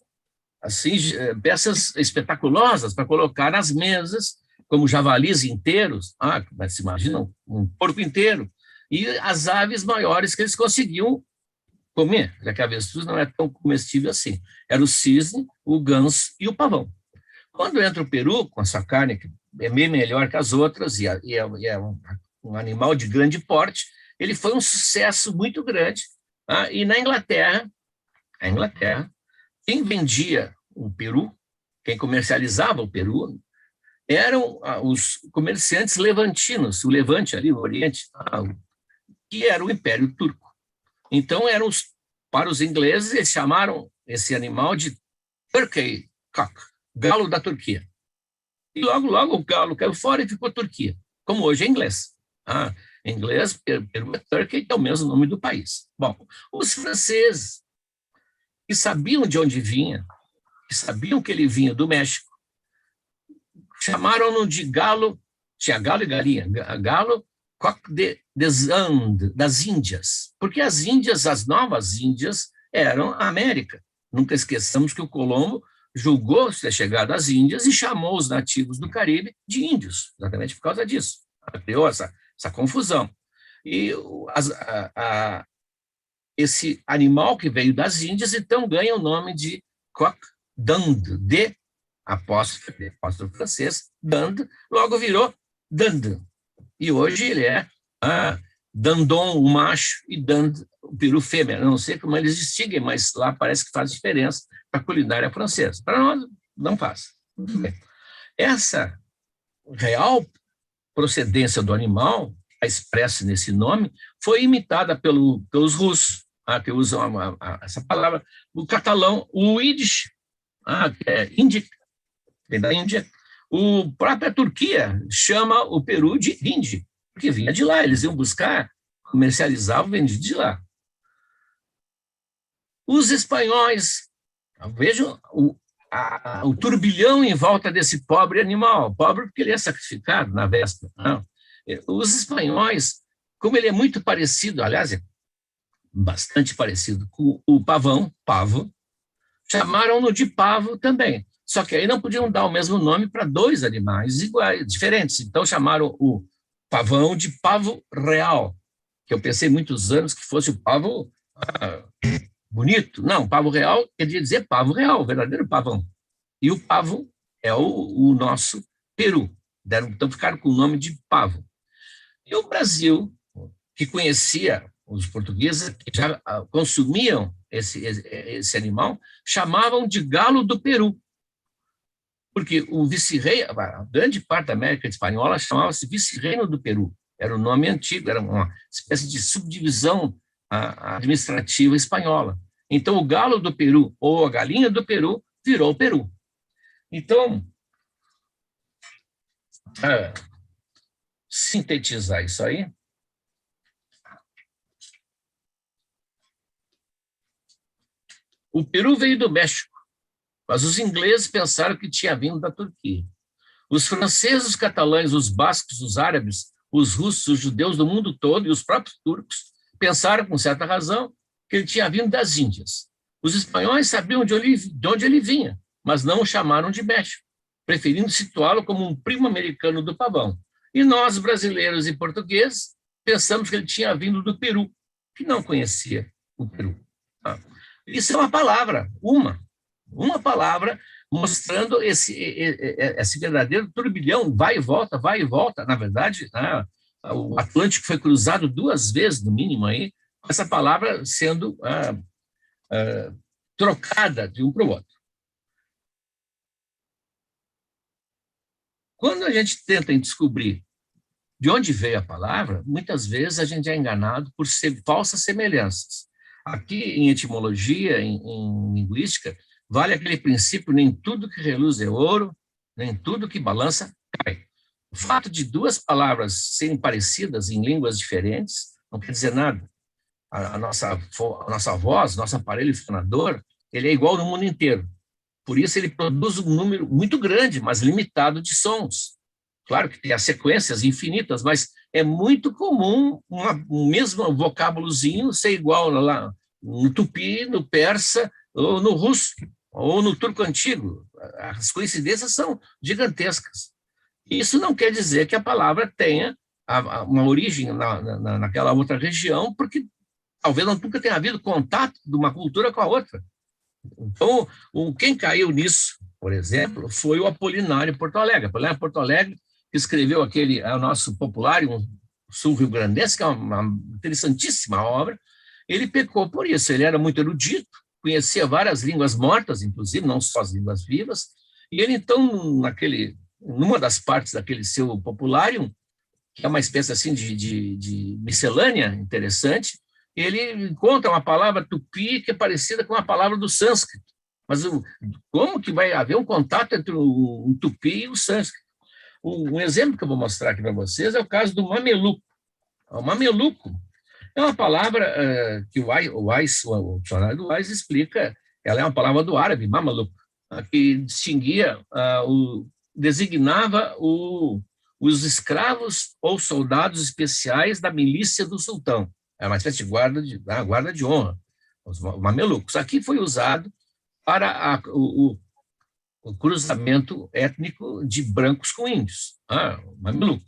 assim, peças espetaculosas para colocar nas mesas, como javalis inteiros, mas se imagina um porco inteiro, e as aves maiores que eles conseguiam comer, já que a avestruz não é tão comestível assim. Era o cisne, o ganso e o pavão. Quando entra o peru, com a sua carne, que é bem melhor que as outras, e é um animal de grande porte, ele foi um sucesso muito grande. E na Inglaterra, quem vendia o peru, quem comercializava o peru, eram os comerciantes levantinos, o Levante ali, o Oriente, que era o Império Turco. Então, para os ingleses, eles chamaram esse animal de Turkey Cock, galo da Turquia. E logo o galo caiu fora e ficou Turquia, como hoje é inglês. Em inglês, Peru é Turkey, que é o mesmo nome do país. Bom, os franceses, que sabiam de onde vinha, que sabiam que ele vinha do México, chamaram-no de galo, tinha galo e galinha, galo Coq des Andes, das Índias, porque as Índias, as novas Índias, eram a América. Nunca esqueçamos que o Colombo julgou ter chegado às Índias e chamou os nativos do Caribe de índios, exatamente por causa disso. Criou essa confusão. E esse animal que veio das Índias, então, ganha o nome de Coq d'Inde, de apóstrofe francês, dinde, logo virou dinde. E hoje ele é Dandon, o macho, e Dand, o peru fêmea. Eu não sei como eles distinguem, mas lá parece que faz diferença para a culinária francesa. Para nós, não faz. Essa real procedência do animal, expressa nesse nome, foi imitada pelos russos, que usam essa palavra, o catalão, o Yiddish, que é Índia, vem da Índia. A própria Turquia chama o peru de hindi, porque vinha de lá, eles iam buscar, comercializavam, vendiam de lá. Os espanhóis, vejam o turbilhão em volta desse pobre animal, pobre porque ele é sacrificado na véspera. Não. Os espanhóis, como ele é muito parecido, aliás, é bastante parecido com o pavão, pavo, chamaram-no de pavo também. Só que aí não podiam dar o mesmo nome para dois animais iguais, diferentes. Então chamaram o pavão de pavo real, que eu pensei muitos anos que fosse o pavo bonito. Não, pavo real queria dizer pavo real, o verdadeiro pavão. E o pavo é o nosso peru. Então ficaram com o nome de pavo. E o Brasil, que conhecia os portugueses, que já consumiam esse animal, chamavam de galo do Peru. Porque o vice-rei, a grande parte da América Espanhola chamava-se vice-reino do Peru. Era o nome antigo, era uma espécie de subdivisão administrativa espanhola. Então, o galo do Peru, ou a galinha do Peru, virou Peru. Então, sintetizar isso aí, o Peru veio do México, mas os ingleses pensaram que tinha vindo da Turquia. Os franceses, os catalães, os bascos, os árabes, os russos, os judeus do mundo todo e os próprios turcos pensaram, com certa razão, que ele tinha vindo das Índias. Os espanhóis sabiam de onde ele vinha, mas não o chamaram de México, preferindo situá-lo como um primo americano do pavão. E nós, brasileiros e portugueses, pensamos que ele tinha vindo do Peru, que não conhecia o Peru. Isso é uma palavra, uma palavra, mostrando esse verdadeiro turbilhão, vai e volta, vai e volta. Na verdade, o Atlântico foi cruzado 2 vezes, no mínimo, aí, essa palavra sendo trocada de um para o outro. Quando a gente tenta descobrir de onde veio a palavra, muitas vezes a gente é enganado por falsas semelhanças. Aqui, em etimologia, em linguística, vale aquele princípio: nem tudo que reluz é ouro, nem tudo que balança cai. O fato de 2 palavras serem parecidas em línguas diferentes não quer dizer nada. A nossa voz, nosso aparelho fonador, ele é igual no mundo inteiro. Por isso ele produz um número muito grande, mas limitado de sons. Claro que tem as sequências infinitas, mas é muito comum um mesmo vocábulozinho ser igual lá no tupi, no persa, ou no russo, ou no turco antigo. As coincidências são gigantescas. Isso não quer dizer que a palavra tenha uma origem naquela outra região, porque talvez nunca tenha havido contato de uma cultura com a outra. Então, quem caiu nisso, por exemplo, foi o Apolinário Porto Alegre. Apolinário Porto Alegre, que escreveu o nosso Populário Sul-Rio-Grandense, que é uma interessantíssima obra. Ele pecou por isso, ele era muito erudito, conhecia várias línguas mortas, inclusive, não só as línguas vivas, e ele, então, numa das partes daquele seu Populário, que é uma espécie assim de miscelânea interessante, ele encontra uma palavra tupi que é parecida com uma palavra do sânscrito. Mas como que vai haver um contato entre o tupi e o sânscrito? Um exemplo que eu vou mostrar aqui para vocês é o caso do mameluco. O mameluco é uma palavra que o dicionário do Wise explica, ela é uma palavra do árabe, mameluco, que designava os escravos ou soldados especiais da milícia do sultão. É uma espécie de guarda de honra, os mamelucos. Aqui foi usado para o cruzamento étnico de brancos com índios. Mameluco.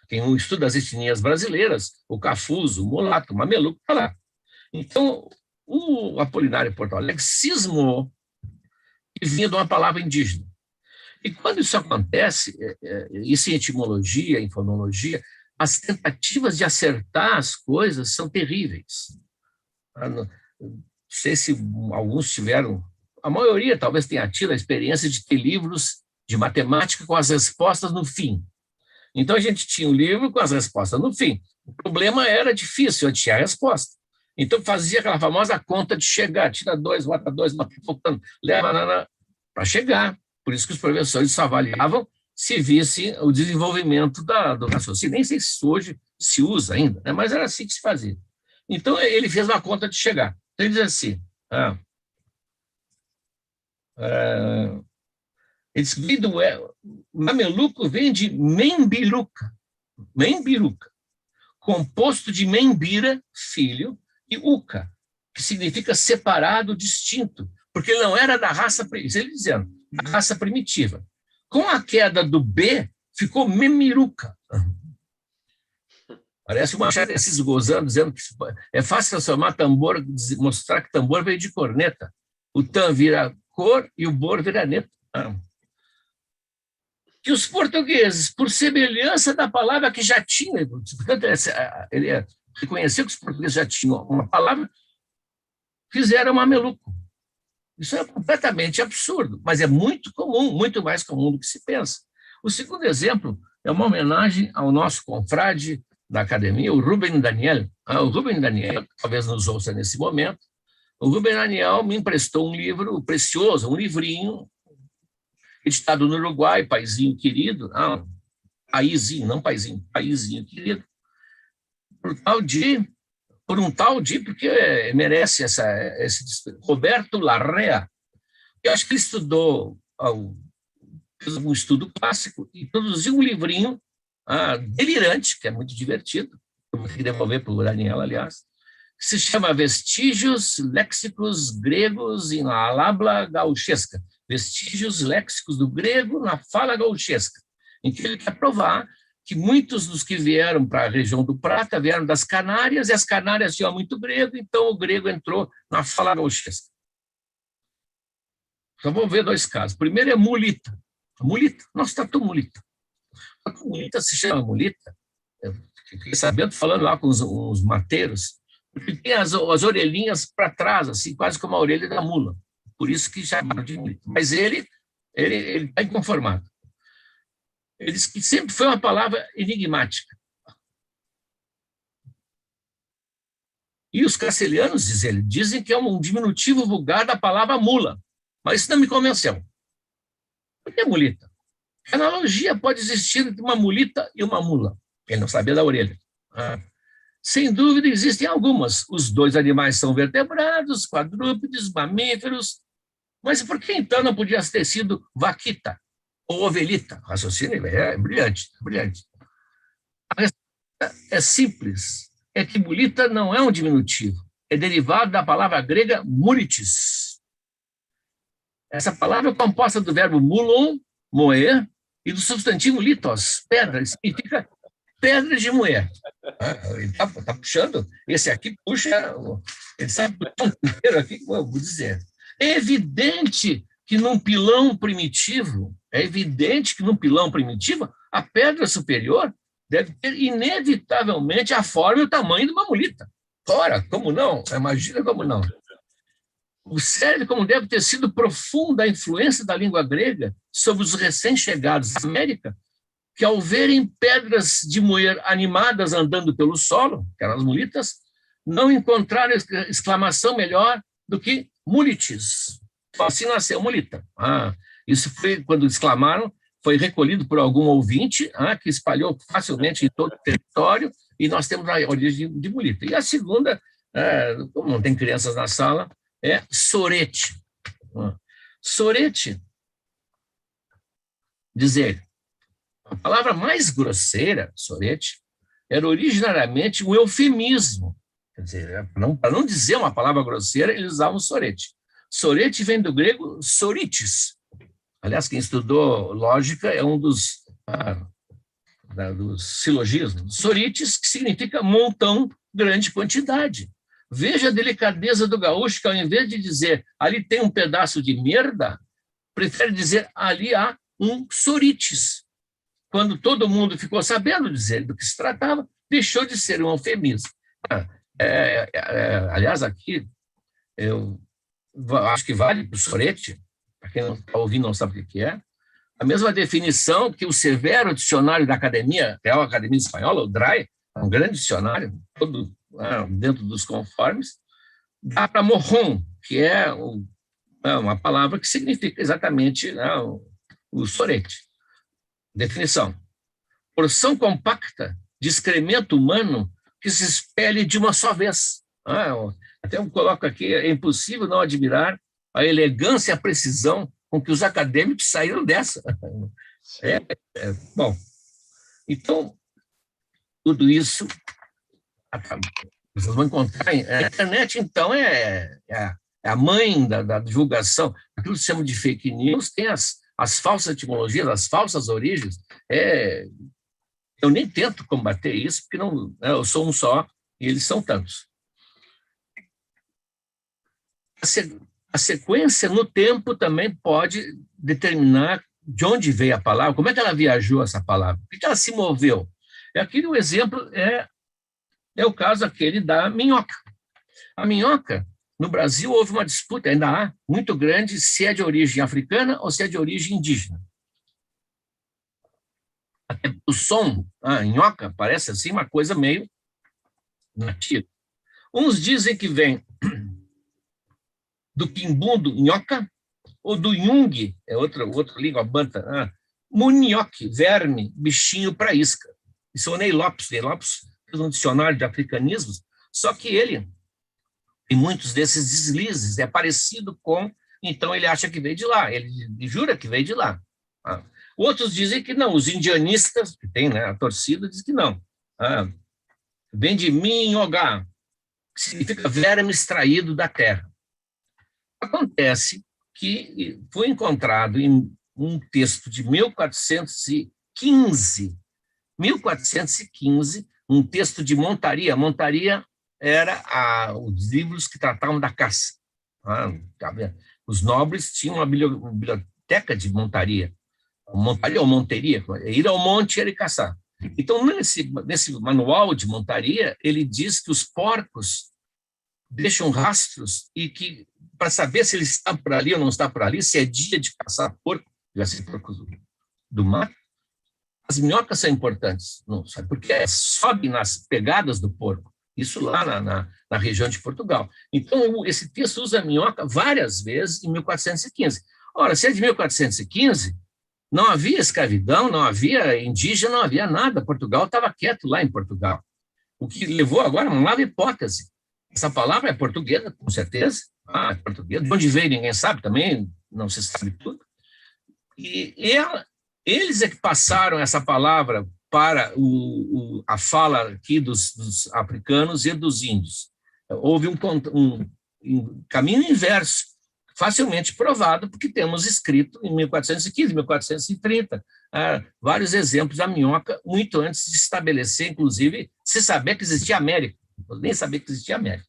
Quem estuda as etnias brasileiras, o cafuzo, o mulato, o mameluco, está lá. Então, o Apolinário Porto Alegre cismou que vinha de uma palavra indígena. E quando isso acontece, isso em etimologia, em fonologia, as tentativas de acertar as coisas são terríveis. Não sei se alguns tiveram, a maioria talvez tenha tido a experiência de ter livros de matemática com as respostas no fim. Então, a gente tinha um livro com as respostas no fim. O problema era difícil, eu tinha a resposta. Então, fazia aquela famosa conta de chegar, tira 2, bota 2, voltando, leva para chegar. Por isso que os professores só avaliavam se vissem o desenvolvimento do raciocínio. Nem sei se isso hoje se usa ainda, né? Mas era assim que se fazia. Então, ele fez uma conta de chegar. Então, ele diz assim, mameluco vem de membiluca, composto de membira, filho, e uca, que significa separado, distinto, porque ele não era da raça, ele dizendo, da raça primitiva. Com a queda do B, ficou memiruca. Parece uma esses gozando, dizendo que é fácil transformar tambor, mostrar que tambor veio de corneta. O tam vira cor e o bor vira neta. Que os portugueses, por semelhança da palavra que já tinha, portanto, ele reconheceu que os portugueses já tinham uma palavra, fizeram mameluco. Isso é completamente absurdo, mas é muito comum, muito mais comum do que se pensa. O segundo exemplo é uma homenagem ao nosso confrade da academia, o Rubem Daniel. O Rubem Daniel, talvez nos ouça nesse momento, o Rubem Daniel me emprestou um livro precioso, um livrinho, editado no Uruguai, paizinho querido, paizinho, não paizinho, paizinho querido, por um tal de, porque merece esse Roberto Larrea. Eu acho que ele fez um estudo clássico e produziu um livrinho delirante, que é muito divertido, eu vou ter que devolver para o Daniel, aliás, que se chama Vestígios Léxicos Gregos em la habla gauchesca. Vestígios léxicos do grego na fala gauchesca, em que ele quer provar que muitos dos que vieram para a região do Prata vieram das Canárias, e as Canárias tinham muito grego, então o grego entrou na fala gauchesca. Então vamos ver dois casos. Primeiro é mulita. Mulita, nós tatu mulita. A mulita se chama mulita, eu fiquei sabendo, falando lá com os mateiros, porque tem as orelhinhas para trás, assim, quase como a orelha da mula. Por isso que chamaram de mulita. Mas ele está inconformado. Ele diz que sempre foi uma palavra enigmática. E os castelhanos, diz ele, dizem que é um diminutivo vulgar da palavra mula. Mas isso não me convenceu. Por que mulita? A analogia pode existir entre uma mulita e uma mula. Ele não sabia da orelha. Sem dúvida, existem algumas. Os dois animais são vertebrados, quadrúpedes, mamíferos. Mas por que então não podia ter sido vaquita ou ovelita? O raciocínio é brilhante, brilhante. A resposta é simples. É que mulita não é um diminutivo. É derivado da palavra grega mulitis. Essa palavra é composta do verbo mulon, moer, e do substantivo litos, pedra. Significa pedra de moer. Ele está puxando. Esse aqui puxa. Ele sabe puxar um inteiro aqui, como eu vou dizer. É evidente que num pilão primitivo, a pedra superior deve ter inevitavelmente a forma e o tamanho de uma mulita. Ora, como não? Imagina como não. Observe como deve ter sido profunda a influência da língua grega sobre os recém-chegados à América, que ao verem pedras de moer animadas andando pelo solo, que eram as mulitas, não encontraram exclamação melhor do que mulitis. Assim nasceu mulita. Isso foi, quando exclamaram, foi recolhido por algum ouvinte que espalhou facilmente em todo o território, e nós temos a origem de mulita. E a segunda, como não tem crianças na sala, é sorete. Sorete, dizer, a palavra mais grosseira, sorete, era originariamente um eufemismo. Quer dizer, para não dizer uma palavra grosseira, eles usavam sorete. Sorete vem do grego sorites. Aliás, quem estudou lógica é um dos silogismos. Sorites, que significa montão, grande quantidade. Veja a delicadeza do gaúcho, que ao invés de dizer ali tem um pedaço de merda, prefere dizer ali há um sorites. Quando todo mundo ficou sabendo dizer do que se tratava, deixou de ser um eufemismo. Aliás, aqui, eu acho que vale para o sorete, para quem não está ouvindo não sabe o que é, a mesma definição que o severo dicionário da Academia, Real Academia Espanhola, o DRAE, um grande dicionário, todo dentro dos conformes, dá para morron, que é uma palavra que significa exatamente o sorete. Definição: porção compacta de excremento humano que se espelhe de uma só vez. Até eu coloco aqui, é impossível não admirar a elegância e a precisão com que os acadêmicos saíram dessa. Bom, então, tudo isso vocês vão encontrar. A internet, então, é a mãe da divulgação. Aquilo que se chama de fake news tem as falsas etimologias, as falsas origens. Eu nem tento combater isso, porque não, eu sou um só e eles são tantos. A sequência no tempo também pode determinar de onde veio a palavra, como é que ela viajou essa palavra, por que ela se moveu. Aqui o exemplo é o caso aquele da minhoca. A minhoca, no Brasil, houve uma disputa, ainda há, muito grande, se é de origem africana ou se é de origem indígena. Até o som, minhoca, parece assim uma coisa meio nativa. Uns dizem que vem do quimbundo nhoca, ou do Jung, é outra língua banta, munioque, verme, bichinho para isca. Isso é o Ney Lopes. Ney Lopes fez um dicionário de africanismos, só que ele, em muitos desses deslizes, é parecido com, então ele acha que veio de lá, ele jura que veio de lá. Outros dizem que não, os indianistas, que tem a torcida, dizem que não. Vem de minhogá, que significa verme extraído da terra. Acontece que foi encontrado em um texto de 1415, um texto de Montaria. Montaria era os livros que tratavam da caça. Os nobres tinham uma biblioteca de montaria. Montaria ou monteria, ir ao monte e caçar. Então, nesse manual de montaria, ele diz que os porcos deixam rastros e que, para saber se ele está por ali ou não está por ali, se é dia de caçar porco, já sei porcos do mar, as minhocas são importantes, não sabe? Porque sobe nas pegadas do porco, isso lá na região de Portugal. Então, esse texto usa a minhoca várias vezes em 1415. Ora, se é de 1415, não havia escravidão, não havia indígena, não havia nada. Portugal estava quieto lá em Portugal. O que levou agora a uma nova hipótese. Essa palavra é portuguesa, com certeza. É portuguesa. De onde veio, ninguém sabe também, não se sabe tudo. E eles é que passaram essa palavra para a fala aqui dos africanos e dos índios. Houve um caminho inverso, facilmente provado, porque temos escrito em 1415, 1430, vários exemplos da minhoca, muito antes de estabelecer, inclusive, se saber que existia América. Eu nem sabia que existia América.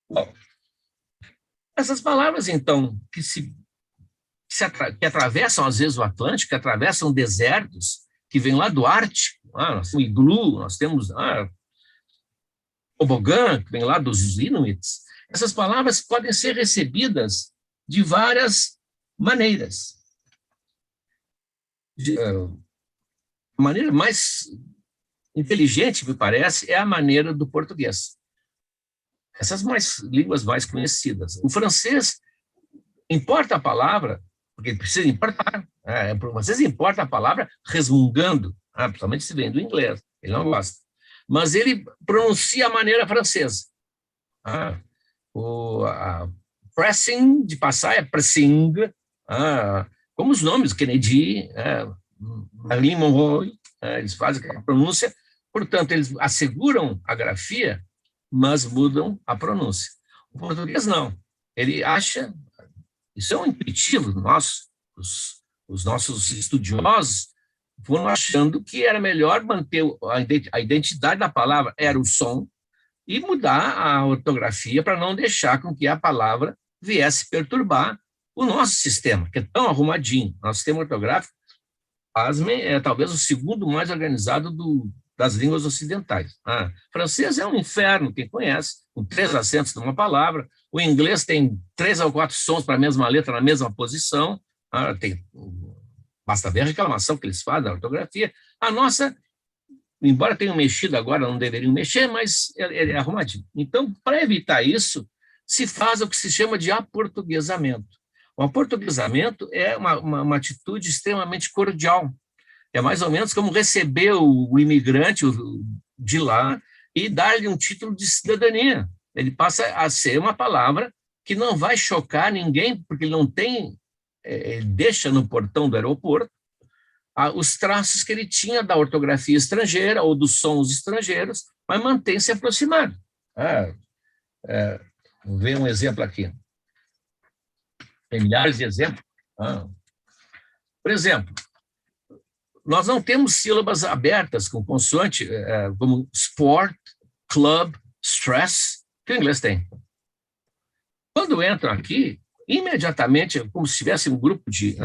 Bom, essas palavras, então, que atravessam, às vezes, o Atlântico, que atravessam desertos, que vêm lá do Ártico, nós temos iglu, nós temos tobogã, que vem lá dos Inuits. Essas palavras podem ser recebidas de várias maneiras. A maneira mais inteligente, me parece, é a maneira do português. Essas línguas mais conhecidas. O francês importa a palavra, porque ele precisa importar. Às vezes importa a palavra resmungando, principalmente se vem do inglês, ele não gosta. Mas ele pronuncia a maneira francesa. Pressing, de passar, é pressing, como os nomes, Kennedy, Marilyn Monroe, eles fazem aquela pronúncia, portanto, eles asseguram a grafia, mas mudam a pronúncia. O português não, ele acha, isso é um intuitivo nosso, os nossos estudiosos foram achando que era melhor manter a identidade da palavra, era o som, e mudar a ortografia para não deixar com que a palavra viesse perturbar O nosso sistema, que é tão arrumadinho, nosso sistema ortográfico, pasmem, é talvez o segundo mais organizado das línguas ocidentais. Francês é um inferno, quem conhece, com 3 acentos numa palavra. O inglês tem 3 ou 4 sons para a mesma letra na mesma posição. Basta ver a reclamação que eles fazem da ortografia. A nossa, embora tenham mexido agora, não deveriam mexer, mas é arrumadinho. Então, para evitar isso, se faz o que se chama de aportuguesamento. O aportuguesamento é uma atitude extremamente cordial. É mais ou menos como receber o imigrante de lá e dar-lhe um título de cidadania. Ele passa a ser uma palavra que não vai chocar ninguém, porque ele não tem, ele deixa no portão do aeroporto os traços que ele tinha da ortografia estrangeira ou dos sons estrangeiros, mas mantém-se aproximado. Vou ver um exemplo aqui. Tem milhares de exemplos. Por exemplo, nós não temos sílabas abertas com consoante, como sport, club, stress, que o inglês tem. Quando entram aqui, imediatamente, como se tivesse um grupo de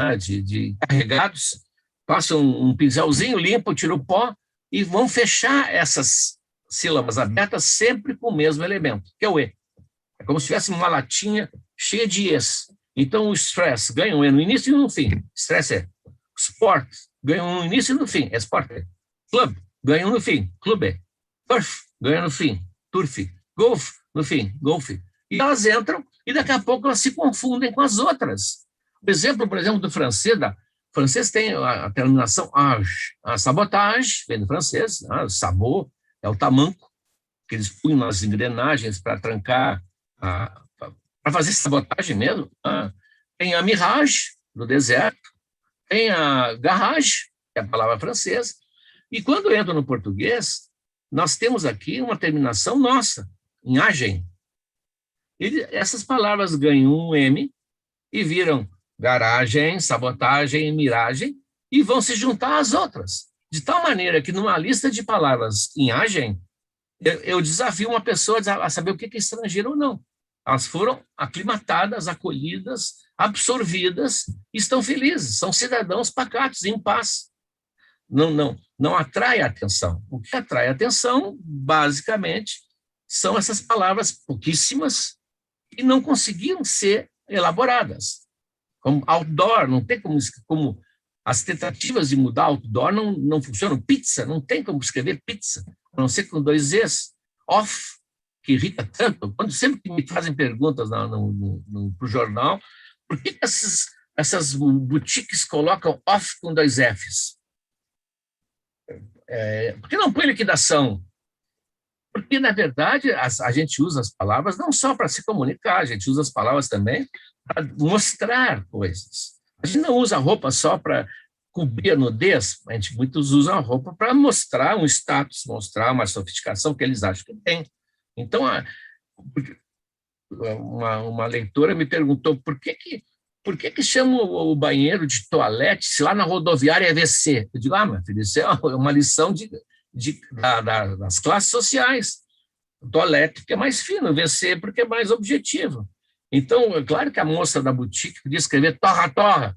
carregados, passam um pincelzinho, limpam, tiram o pó e vão fechar essas sílabas abertas sempre com o mesmo elemento, que é o E. É como se tivesse uma latinha cheia de E's. Então, o stress ganha um E no início e no fim. Stress é. Sport ganha um no início e no fim. É sport. Club ganha um no fim. Clube. Turf ganha no fim. Turf. Golf no fim. Golf. E elas entram e daqui a pouco elas se confundem com as outras. O exemplo, por exemplo, do francês, o francês tem a terminação age. A sabotage vem do francês. Sabot é o tamanco que eles punham nas engrenagens para trancar, para fazer sabotagem mesmo. Tem a mirage, do deserto, tem a garage, que é a palavra francesa, e quando entra no português, nós temos aqui uma terminação nossa, em agem. Essas palavras ganham um M e viram garagem, sabotagem, miragem, e vão se juntar às outras, de tal maneira que numa lista de palavras em agem, eu desafio uma pessoa a saber o que é estrangeiro ou não. Elas foram aclimatadas, acolhidas, absorvidas, e estão felizes, são cidadãos pacatos, em paz. Não atrai a atenção. O que atrai a atenção, basicamente, são essas palavras pouquíssimas que não conseguiram ser elaboradas. Como outdoor, não tem como as tentativas de mudar outdoor não funcionam. Pizza, não tem como escrever pizza, a não ser com 2 Es. Off, que irrita tanto, sempre que me fazem perguntas para o jornal, por que essas boutiques colocam off com 2 Fs? Por que não põe liquidação? Porque, na verdade, a gente usa as palavras não só para se comunicar, a gente usa as palavras também para mostrar coisas. A gente não usa a roupa só para cobrir a nudez, muitos usam a roupa para mostrar um status, mostrar uma sofisticação que eles acham que tem. Então, uma leitora me perguntou por que chamam o banheiro de toalete se lá na rodoviária é WC? Eu digo, meu filho, isso é uma lição das classes sociais. O toalete porque é mais fino, o WC porque é mais objetivo. Então, é claro que a moça da boutique podia escrever torra-torra.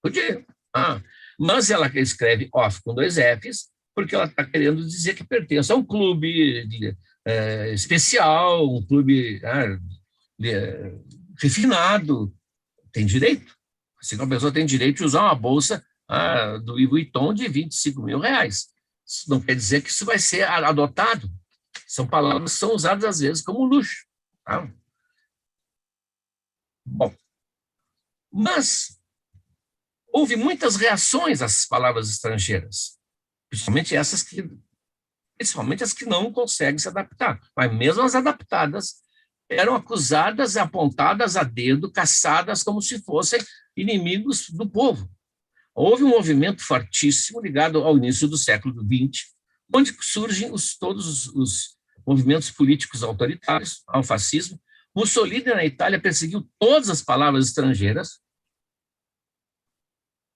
Podia. Mas ela escreve off com 2 Fs porque ela está querendo dizer que pertence a um clube especial, um clube refinado. Tem direito. Assim, uma pessoa tem direito de usar uma bolsa do Louis Vuitton de R$25 mil. Isso não quer dizer que isso vai ser adotado. São palavras que são usadas, às vezes, como luxo. Tá? Bom, mas houve muitas reações às palavras estrangeiras, principalmente as que não conseguem se adaptar. Mas mesmo as adaptadas eram acusadas, apontadas a dedo, caçadas como se fossem inimigos do povo. Houve um movimento fortíssimo ligado ao início do século XX, onde surgem todos os movimentos políticos autoritários, ao fascismo. Mussolini, na Itália, perseguiu todas as palavras estrangeiras,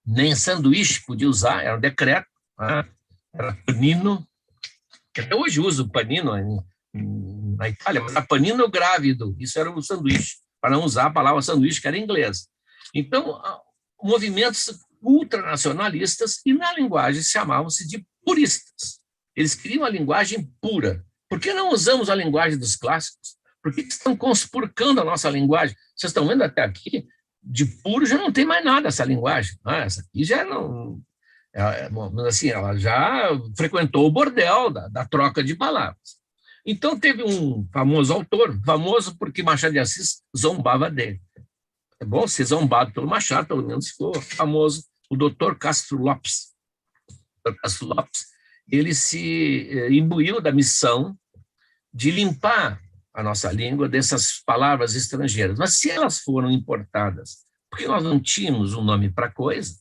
nem sanduíche podia usar, era um decreto, era panino, que até hoje usa o panino na Itália, mas a panino grávido, isso era o sanduíche, para não usar a palavra sanduíche, que era em inglês. Então, movimentos ultranacionalistas, e na linguagem chamavam-se de puristas. Eles queriam a linguagem pura. Por que não usamos a linguagem dos clássicos? Por que estão conspurcando a nossa linguagem? Vocês estão vendo até aqui, de puro já não tem mais nada essa linguagem. Essa aqui já não... assim, ela já frequentou o bordel da troca de palavras. Então, teve um famoso autor, famoso porque Machado de Assis zombava dele. É bom ser zombado pelo Machado, pelo menos ficou famoso, o Dr. Castro Lopes. O Dr. Castro Lopes, ele se imbuiu da missão de limpar a nossa língua dessas palavras estrangeiras. Mas se elas foram importadas, porque nós não tínhamos um nome para coisa,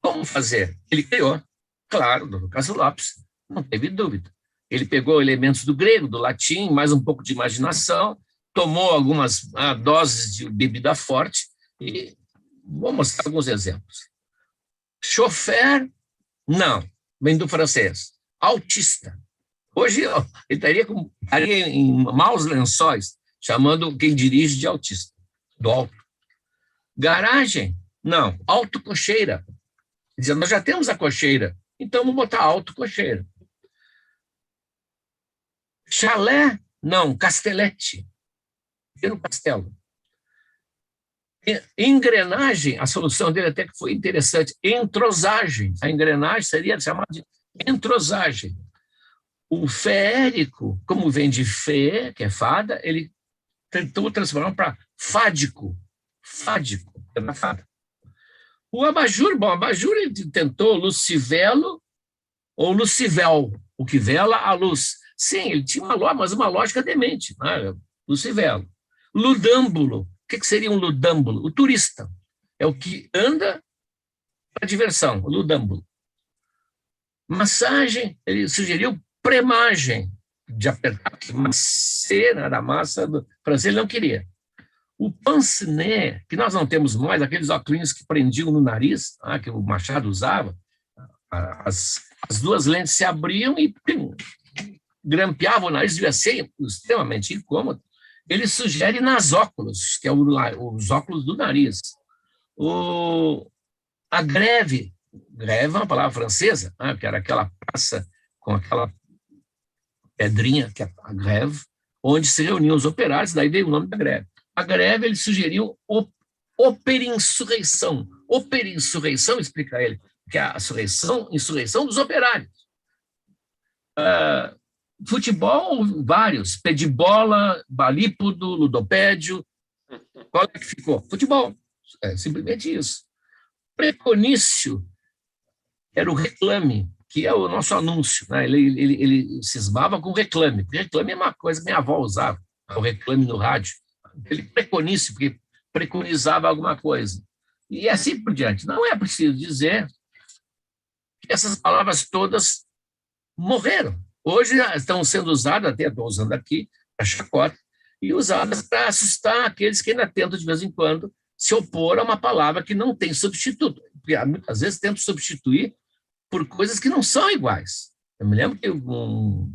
como fazer? Ele criou, claro, o Dr. Castro Lopes, não teve dúvida. Ele pegou elementos do grego, do latim, mais um pouco de imaginação, tomou algumas doses de bebida forte, e vou mostrar alguns exemplos. Chofer, não, vem do francês. Autista. Hoje ele estaria em maus lençóis, chamando quem dirige de autista, do alto. Garagem, não, autococheira. Dizendo, nós já temos a cocheira, então vamos botar autococheira. Chalé, não, castelete. Pequeno castelo. Engrenagem, a solução dele até que foi interessante, entrosagem. A engrenagem seria chamada de entrosagem. O feérico, como vem de fé, que é fada, ele tentou transformar para fádico. Fádico, é uma fada. O abajur, bom, abajur ele tentou lucivelo ou lucivel, o que vela a luz. Sim, ele tinha mas uma lógica demente, né? Lucivelo. Ludâmbulo, o que seria um ludâmbulo? O turista, é o que anda para diversão, o ludâmbulo. Massagem, ele sugeriu premagem, de apertar, macena da massa do francês, ele não queria. O pince-nez, que nós não temos mais, aqueles óculos que prendiam no nariz, que o Machado usava, as duas lentes se abriam e grampeavam o nariz, devia ser extremamente incômodo. Ele sugere nasóculos, que é os óculos do nariz. A greve é uma palavra francesa, que era aquela praça com aquela pedrinha, que é a greve, onde se reuniam os operários, daí veio o nome da greve. A greve, ele sugeriu operinsurreição. Operinsurreição, explica ele, que é a insurreição dos operários. Futebol, vários. Pedibola, balípodo, ludopédio. Qual é que ficou? Futebol. É simplesmente isso. Preconício era o reclame, que é o nosso anúncio. Né? Ele cismava com reclame, porque reclame é uma coisa que minha avó usava, o reclame no rádio. Ele preconício, porque preconizava alguma coisa. E assim por diante. Não é preciso dizer que essas palavras todas morreram. Hoje estão sendo usadas, até estou usando aqui, a chacota, e usadas para assustar aqueles que ainda tentam, de vez em quando, se opor a uma palavra que não tem substituto. Porque muitas vezes tentam substituir por coisas que não são iguais. Eu me lembro que um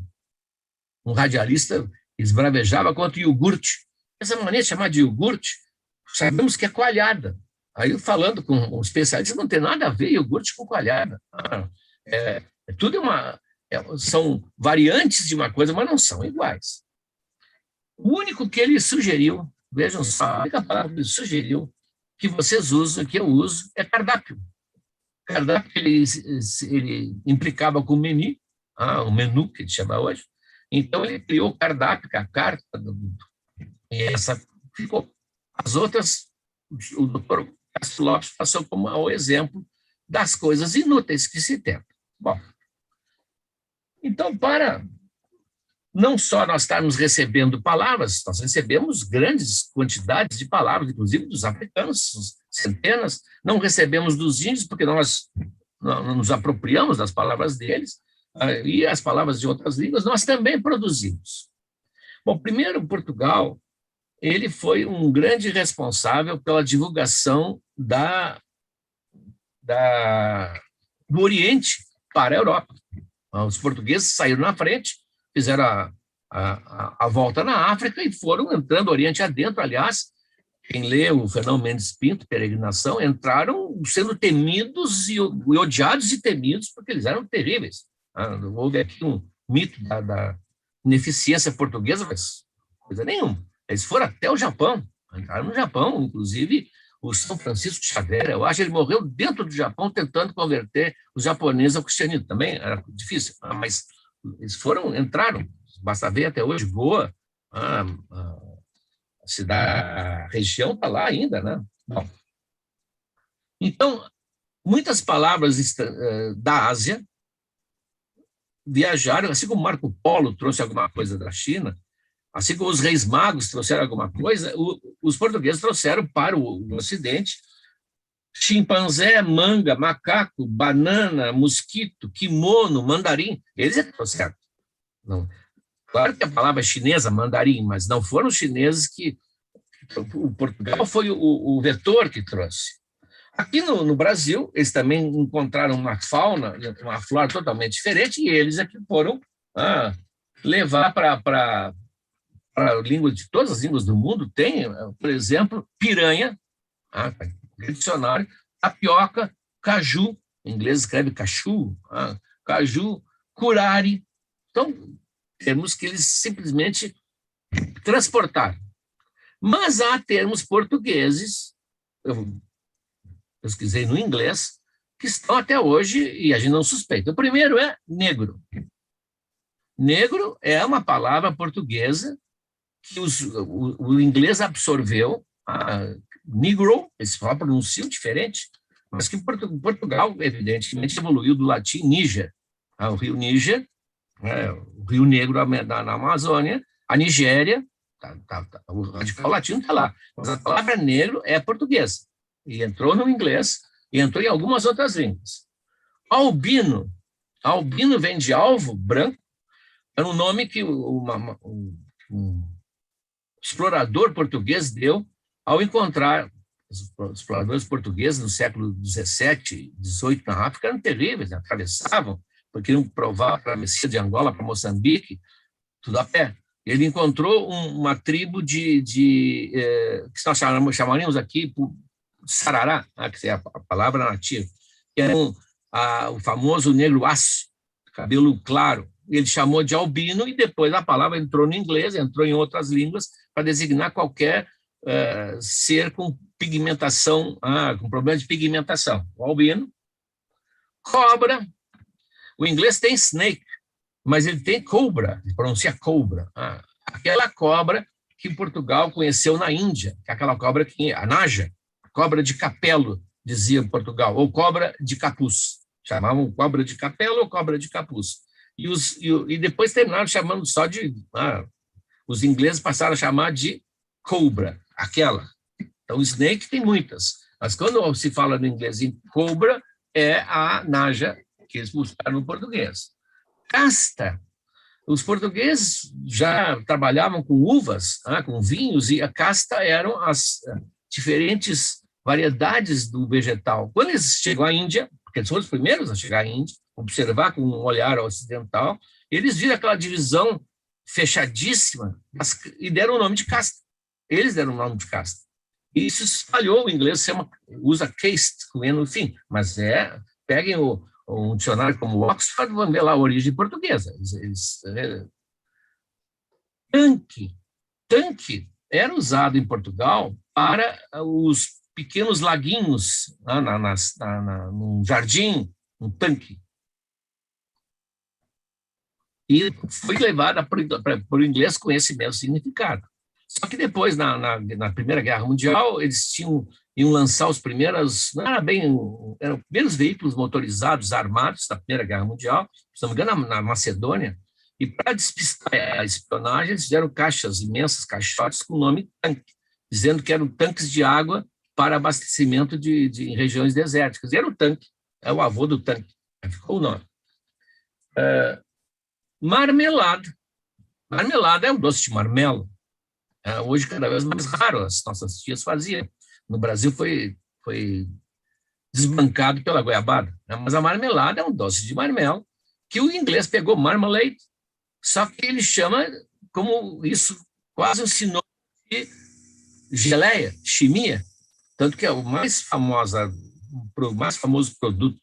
radialista esbravejava contra o iogurte. Essa maneira de chamar de iogurte, sabemos que é coalhada. Aí, falando com um especialista, não tem nada a ver iogurte com coalhada. Tudo são variantes de uma coisa, mas não são iguais. O único que ele sugeriu, vejam só, a única palavra que ele sugeriu, que vocês usam, que eu uso, é cardápio. Cardápio, ele implicava com o menu, o menu, que ele chama hoje. Então, ele criou o cardápio, a carta, e essa ficou. As outras, o doutor Castro Lopes passou como o exemplo das coisas inúteis que se tenta. Bom, então, para não só nós estarmos recebendo palavras, nós recebemos grandes quantidades de palavras, inclusive dos africanos, centenas, não recebemos dos índios, porque nós não nos apropriamos das palavras deles, e as palavras de outras línguas nós também produzimos. Bom, primeiro, Portugal, ele foi um grande responsável pela divulgação do Oriente para a Europa. Os portugueses saíram na frente, fizeram a volta na África e foram entrando Oriente adentro. Aliás, quem lê o Fernão Mendes Pinto, Peregrinação, entraram sendo temidos e odiados e temidos, porque eles eram terríveis. Houve aqui um mito da ineficiência portuguesa, mas coisa nenhuma. Eles foram até o Japão, entraram no Japão, inclusive o São Francisco Xavier, eu acho que ele morreu dentro do Japão tentando converter os japoneses ao cristianismo. Também era difícil, mas eles entraram. Basta ver até hoje Goa, a região está lá ainda, né? Bom, então, muitas palavras da Ásia viajaram, assim como Marco Polo trouxe alguma coisa da China, assim como os reis magos trouxeram alguma coisa, os portugueses trouxeram para o Ocidente chimpanzé, manga, macaco, banana, mosquito, kimono, mandarim. Eles é que trouxeram. Não. Claro que a palavra chinesa, mandarim, mas não foram os chineses que... O Portugal foi o vetor que trouxe. Aqui no Brasil, eles também encontraram uma fauna, uma flora totalmente diferente, e eles é que foram levar para a língua de todas as línguas do mundo. Tem, por exemplo, piranha, dicionário, tapioca, caju, em inglês escreve cachu, caju, curare. Então, termos que eles simplesmente transportaram. Mas há termos portugueses, eu pesquisei no inglês, que estão até hoje e a gente não suspeita. O primeiro é negro. Negro é uma palavra portuguesa que o inglês absorveu, negro, eles só pronunciam diferente, mas que Portugal, evidentemente, evoluiu do latim Níger. O rio Níger, o Rio Negro na Amazônia, a Nigéria, o radical latino está lá, mas a palavra negro é portuguesa, e entrou no inglês, e entrou em algumas outras línguas. Albino vem de alvo, branco, era um nome que um explorador português deu ao encontrar os exploradores portugueses no século XVII, XVIII na África eram terríveis, atravessavam, porque queriam provar a travessia de Angola para Moçambique, tudo a pé. Ele encontrou uma tribo que nós chamaríamos aqui por Sarará, que é a palavra nativa, que era o famoso negro aço, cabelo claro. Ele chamou de albino e depois a palavra entrou no inglês, entrou em outras línguas para designar qualquer ser com pigmentação, com problema de pigmentação. O albino. Cobra. O inglês tem snake, mas ele tem cobra, ele pronuncia cobra. Aquela cobra que Portugal conheceu na Índia, que é aquela cobra que a naja, cobra de capelo, dizia Portugal, ou cobra de capuz. Chamavam cobra de capelo ou cobra de capuz. E depois terminaram chamando só de... os ingleses passaram a chamar de cobra, aquela. Então, snake tem muitas, mas quando se fala no inglês em cobra, é a naja que eles buscaram no português. Casta. Os portugueses já trabalhavam com uvas, com vinhos, e a casta eram as diferentes variedades do vegetal. Quando eles chegam à Índia, porque eles foram os primeiros a chegar à Índia, observar com um olhar ocidental, eles viram aquela divisão fechadíssima e deram o nome de casta. Eles deram o nome de casta. E isso se espalhou, o inglês usa caste, com N no fim, mas peguem um dicionário como Oxford, vão ver lá a origem portuguesa. Tanque era usado em Portugal para os pequenos laguinhos num jardim, um tanque. E foi levada para o inglês com esse mesmo significado. Só que depois, na Primeira Guerra Mundial, eles iam lançar os primeiros, eram os primeiros veículos motorizados armados da Primeira Guerra Mundial, se não me engano, na Macedônia, e para despistar a espionagem, eles fizeram caixas, imensas caixotes com o nome tanque, dizendo que eram tanques de água para abastecimento de regiões desérticas. E era o tanque, é o avô do tanque, ficou o nome. Marmelada. Marmelada é um doce de marmelo. Hoje, cada vez mais raro, as nossas tias faziam. No Brasil foi desbancado pela goiabada. Mas a marmelada é um doce de marmelo, que o inglês pegou marmalade, só que ele chama como isso quase um sinônimo de geleia, chimia, tanto que o mais famoso produto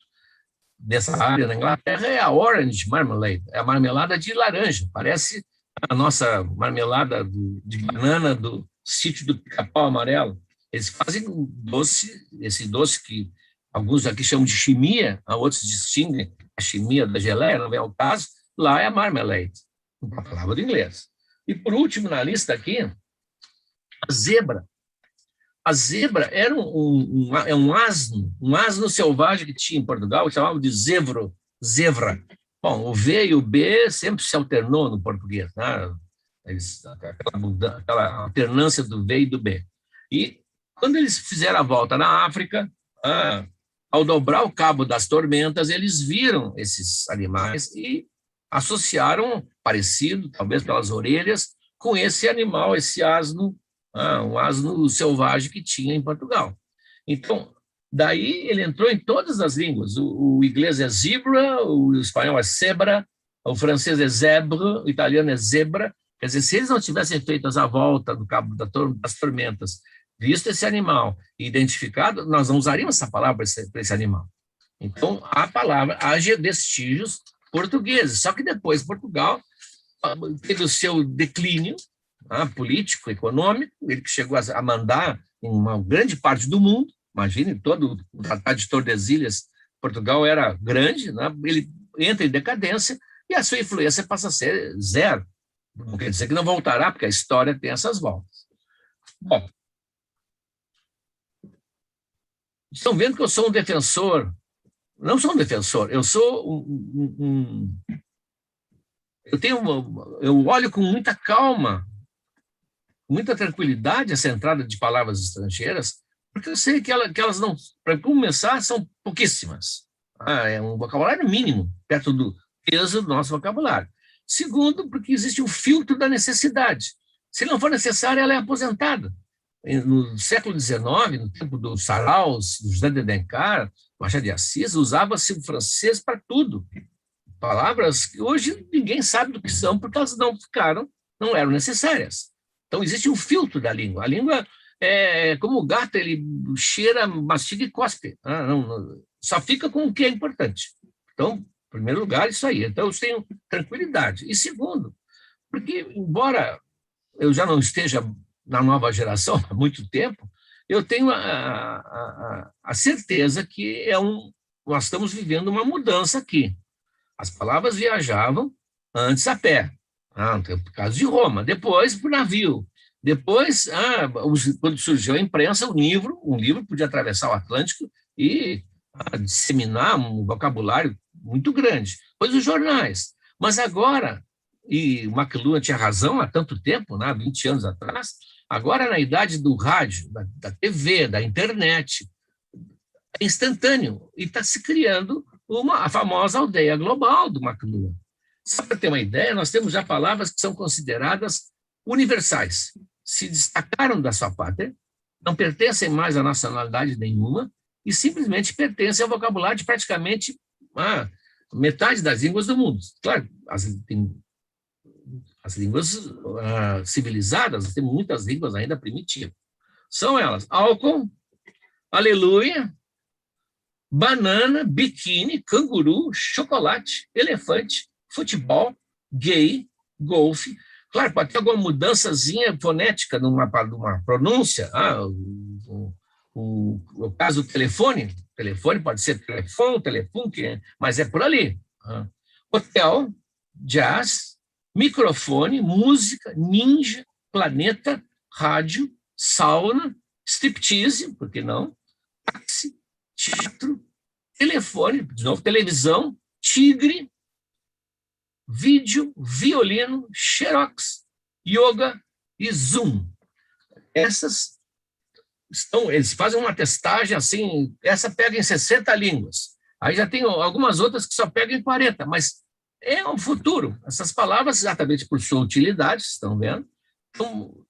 dessa área na Inglaterra é a orange marmalade, é a marmelada de laranja, parece a nossa marmelada de banana do sítio do Pica-Pau Amarelo. Eles fazem um doce, esse doce que alguns aqui chamam de chimia, outros distinguem a chimia da geleia, não é o caso, lá é a marmalade, uma palavra do inglês. E, por último, na lista aqui, a zebra. A zebra era um asno selvagem que tinha em Portugal, que chamavam de zebra. Bom, o V e o B sempre se alternou no português, né? Aquela alternância do V e do B. E quando eles fizeram a volta na África, ao dobrar o Cabo das Tormentas, eles viram esses animais e associaram, parecido, talvez pelas orelhas, com esse animal, esse asno, um asno selvagem que tinha em Portugal. Então, daí ele entrou em todas as línguas. O inglês é zebra, o espanhol é cebra, o francês é zèbre, o italiano é zebra. Quer dizer, se eles não tivessem feito a volta do Cabo das Tormentas, visto esse animal e identificado, nós não usaríamos essa palavra para esse animal. Então, há vestígios portugueses. Só que depois Portugal teve o seu declínio político, econômico, ele que chegou a mandar em uma grande parte do mundo. Imagine, todo o Tratado de Tordesilhas, Portugal era grande, né? Ele entra em decadência e a sua influência passa a ser zero. Não quer dizer que não voltará, porque a história tem essas voltas. Bom, estão vendo que eu sou um defensor. Não sou um defensor, eu sou eu olho com muita calma, muita tranquilidade essa entrada de palavras estrangeiras, porque eu sei que elas não, para começar, são pouquíssimas. É um vocabulário mínimo, perto do peso do nosso vocabulário. Segundo, porque existe um filtro da necessidade. Se não for necessária, ela é aposentada. No século XIX, no tempo dos saraus, do José de Alencar, Machado de Assis, usava-se o francês para tudo. Palavras que hoje ninguém sabe do que são, porque elas não eram necessárias. Então, existe um filtro da língua. A língua é como o gato, ele cheira, mastiga e cospe. Só fica com o que é importante. Então, em primeiro lugar, isso aí. Então, eu tenho tranquilidade. E segundo, porque, embora eu já não esteja na nova geração há muito tempo, eu tenho a certeza que nós estamos vivendo uma mudança aqui. As palavras viajavam antes a pé, no caso de Roma, depois por navio. Depois, quando surgiu a imprensa, um livro podia atravessar o Atlântico e disseminar um vocabulário muito grande. Depois os jornais. Mas agora, e o McLuhan tinha razão há tanto tempo, 20 anos atrás, agora na idade do rádio, da TV, da internet, é instantâneo, e está se criando a famosa aldeia global do McLuhan. Só para ter uma ideia, nós temos já palavras que são consideradas universais, se destacaram da sua pátria, não pertencem mais a nacionalidade nenhuma e simplesmente pertencem ao vocabulário de praticamente metade das línguas do mundo. Claro, as línguas civilizadas, temos muitas línguas ainda primitivas. São elas: álcool, aleluia, banana, biquíni, canguru, chocolate, elefante, futebol, gay, golfe. Claro, pode ter alguma mudançazinha fonética numa pronúncia. O caso do telefone pode ser telefone, mas é por ali. Hotel, jazz, microfone, música, ninja, planeta, rádio, sauna, striptease, por que não? Táxi, teatro, telefone, de novo, televisão, tigre, vídeo, violino, xerox, yoga e Zoom. Essas eles fazem uma testagem assim, essa pega em 60 línguas. Aí já tem algumas outras que só pegam em 40, mas é o futuro. Essas palavras, exatamente por sua utilidade, estão vendo, estão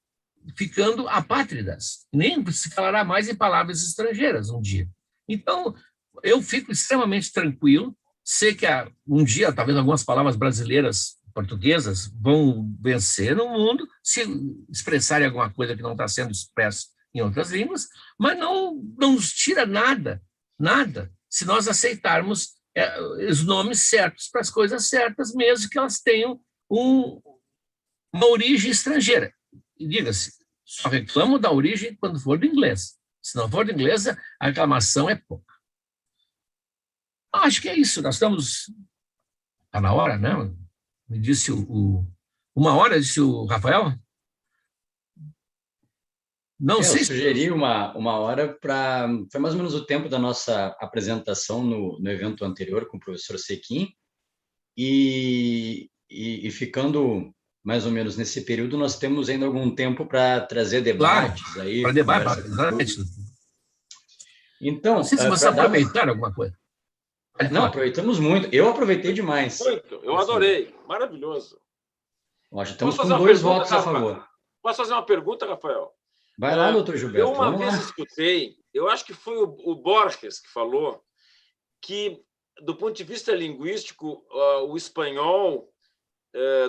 ficando apátridas. Nem se falará mais em palavras estrangeiras um dia. Então, eu fico extremamente tranquilo. Sei que um dia, talvez algumas palavras brasileiras portuguesas vão vencer no mundo se expressarem alguma coisa que não está sendo expresso em outras línguas, mas não nos tira nada, nada, se nós aceitarmos os nomes certos para as coisas certas, mesmo que elas tenham uma origem estrangeira. E diga-se, só reclamo da origem quando for do inglês. Se não for do inglês, a reclamação é pouca. Acho que é isso. Nós estamos... Está na hora, né? Me disse uma hora, disse o Rafael? Não sei. Eu sugeri uma hora para... Foi mais ou menos o tempo da nossa apresentação no evento anterior com o professor Sequim. E ficando mais ou menos nesse período, nós temos ainda algum tempo para trazer debates. Claro, para debate, exatamente. Então, não sei se você aproveitar alguma coisa. Não, aproveitamos muito. Eu aproveitei demais. Muito, eu adorei. Maravilhoso. Nós estamos com 2 votos a favor. Posso fazer uma pergunta, Rafael? Vai lá, doutor Gilberto. Eu uma vez escutei, eu acho que foi o Borges que falou, que, do ponto de vista linguístico, o espanhol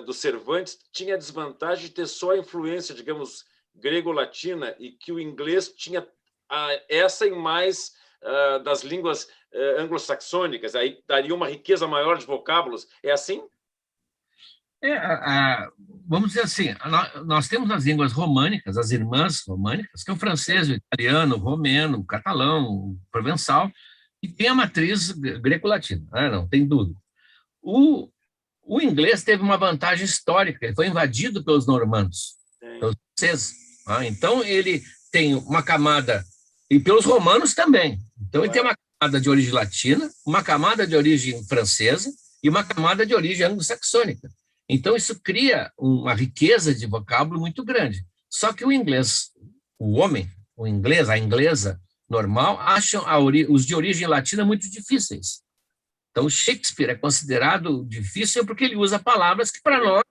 do Cervantes tinha a desvantagem de ter só a influência, digamos, grego-latina, e que o inglês tinha essa e mais das línguas anglo-saxônicas, aí daria uma riqueza maior de vocábulos. É assim? Vamos dizer assim, nós temos as línguas românicas, as irmãs românicas, que é o francês, o italiano, o romeno, o catalão, o provençal, e tem a matriz greco-latina, não tem dúvida. O inglês teve uma vantagem histórica, ele foi invadido pelos normandos, pelos franceses. Então, ele tem uma camada, e pelos romanos também. Então, ele tem uma camada de origem latina, uma camada de origem francesa e uma camada de origem anglo-saxônica. Então, isso cria uma riqueza de vocábulo muito grande. Só que o inglês, o inglês, a inglesa normal, acham os de origem latina muito difíceis. Então, Shakespeare é considerado difícil porque ele usa palavras que, para nós,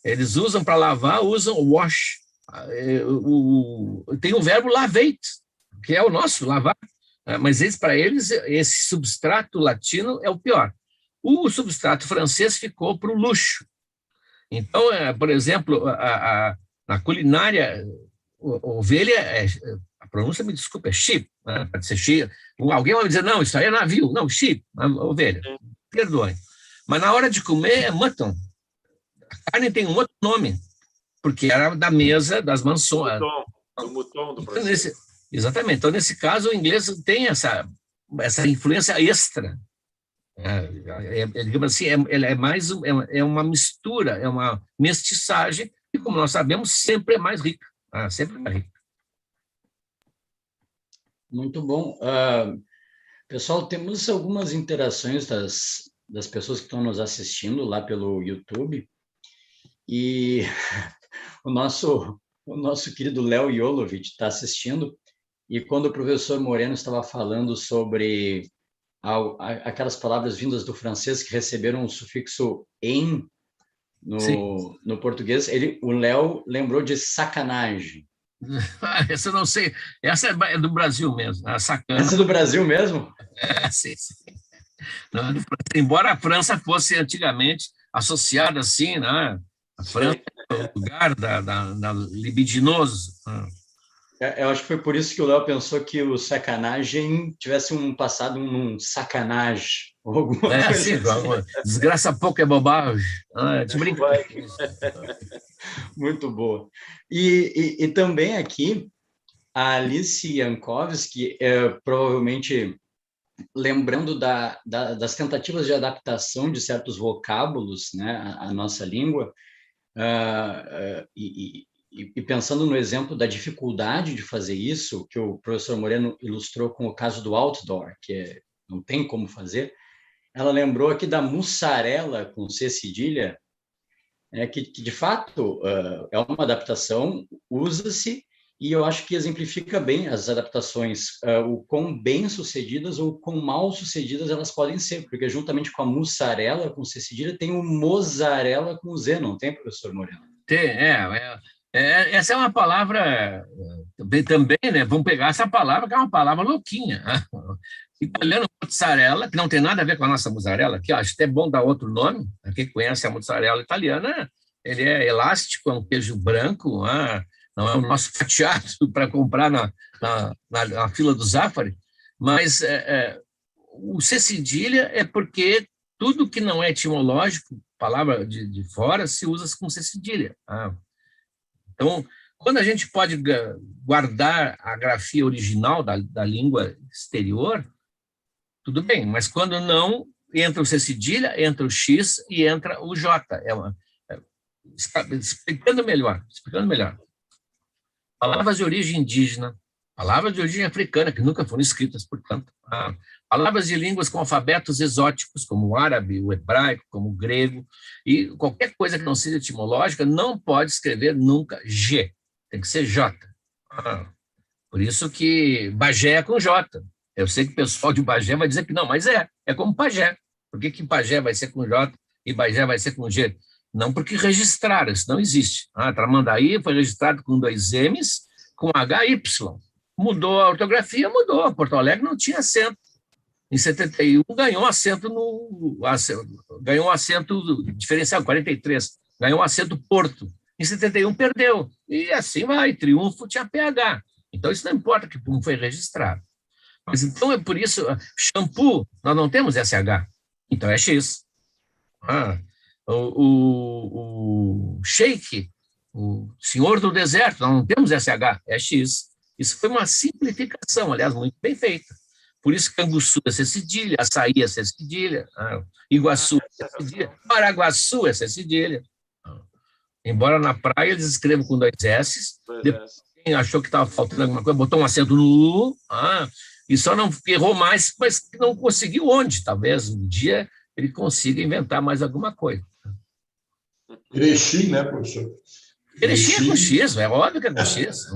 eles usam para lavar, usam wash. Tem o verbo lavate, que é o nosso, lavar. Mas para eles, esse substrato latino é o pior. O substrato francês ficou para o luxo. Então, por exemplo, na culinária, ovelha, a pronúncia, me desculpa, é sheep, pode ser sheep. Alguém vai dizer, não, isso aí é navio. Não, sheep, ovelha, perdoe. Mas na hora de comer é mutton. A carne tem um outro nome, porque era da mesa das mansões. O mouton do francês. Exatamente. Então, nesse caso, o inglês tem essa influência extra. Digamos assim, é mais uma mistura, é uma mestiçagem, e, como nós sabemos, sempre é mais rica. Sempre é mais rica. Muito bom. Pessoal, temos algumas interações das pessoas que estão nos assistindo lá pelo YouTube, e o nosso querido Léo Jolovich está assistindo, e quando o professor Moreno estava falando sobre aquelas palavras vindas do francês que receberam o sufixo "em" no português, o Léo lembrou de sacanagem. Essa eu não sei, essa é do Brasil mesmo, a sacana. Essa é do Brasil mesmo? Sim. Não, embora a França fosse antigamente associada assim, né? A França é o lugar da libidinoso. Eu acho que foi por isso que o Léo pensou que o sacanagem tivesse passado num sacanagem. Alguma coisa sim, assim. Desgraça pouco é bobagem. Muito boa. E também aqui, a Alice Jankowski, provavelmente lembrando das tentativas de adaptação de certos vocábulos, né, à nossa língua, e pensando no exemplo da dificuldade de fazer isso, que o professor Moreno ilustrou com o caso do outdoor, que não tem como fazer, ela lembrou aqui da mussarela com C cedilha, que de fato é uma adaptação, usa-se, e eu acho que exemplifica bem as adaptações, o quão bem-sucedidas ou quão mal-sucedidas elas podem ser, porque juntamente com a mussarela com C cedilha tem o mozzarella com Z, não tem, professor Moreno? Tem, essa é uma palavra Também, né, vamos pegar essa palavra, que é uma palavra louquinha. Italiano mozzarella, que não tem nada a ver com a nossa mussarela, que acho até bom dar outro nome. Quem conhece a mussarela italiana, ele é elástico, é um queijo branco, não é o nosso fatiado para comprar na fila do Zafari, mas o C cedilha é porque tudo que não é etimológico, palavra de fora, se usa com C cedilha. Então, quando a gente pode guardar a grafia original da língua exterior, tudo bem, mas quando não, entra o C cedilha, entra o X e entra o J. Explicando melhor. Palavras de origem indígena, palavras de origem africana, que nunca foram escritas, portanto. Palavras de línguas com alfabetos exóticos, como o árabe, o hebraico, como o grego, e qualquer coisa que não seja etimológica não pode escrever nunca G, tem que ser J. Por isso que Bagé é com J. Eu sei que o pessoal de Bagé vai dizer que não, mas é como Pajé. Por que Pajé vai ser com J e Bagé vai ser com G? Não, porque registraram, isso não existe. Tramandaí foi registrado com 2 M's, com HY. Mudou a ortografia, mudou. Porto Alegre não tinha acento. Em 71 ganhou acento diferencial, 43, ganhou acento Porto. Em 71 perdeu. E assim vai, Triunfo tinha PH. Então isso não importa que não foi registrado. Mas então é por isso, shampoo, nós não temos SH, então é X. O shake, o senhor do deserto, nós não temos SH, é X. Isso foi uma simplificação, aliás, muito bem feita. Por isso Canguçu é C cedilha, Açaí é C cedilha, Iguaçu é C cedilha, Paraguaçu é C cedilha. Embora na praia eles escrevam com 2 S, depois quem achou que estava faltando alguma coisa, botou um acento no U, e só não errou mais, mas não conseguiu onde. Talvez um dia ele consiga inventar mais alguma coisa. Erechim, né, professor? Erechim é com X, é óbvio que é com X,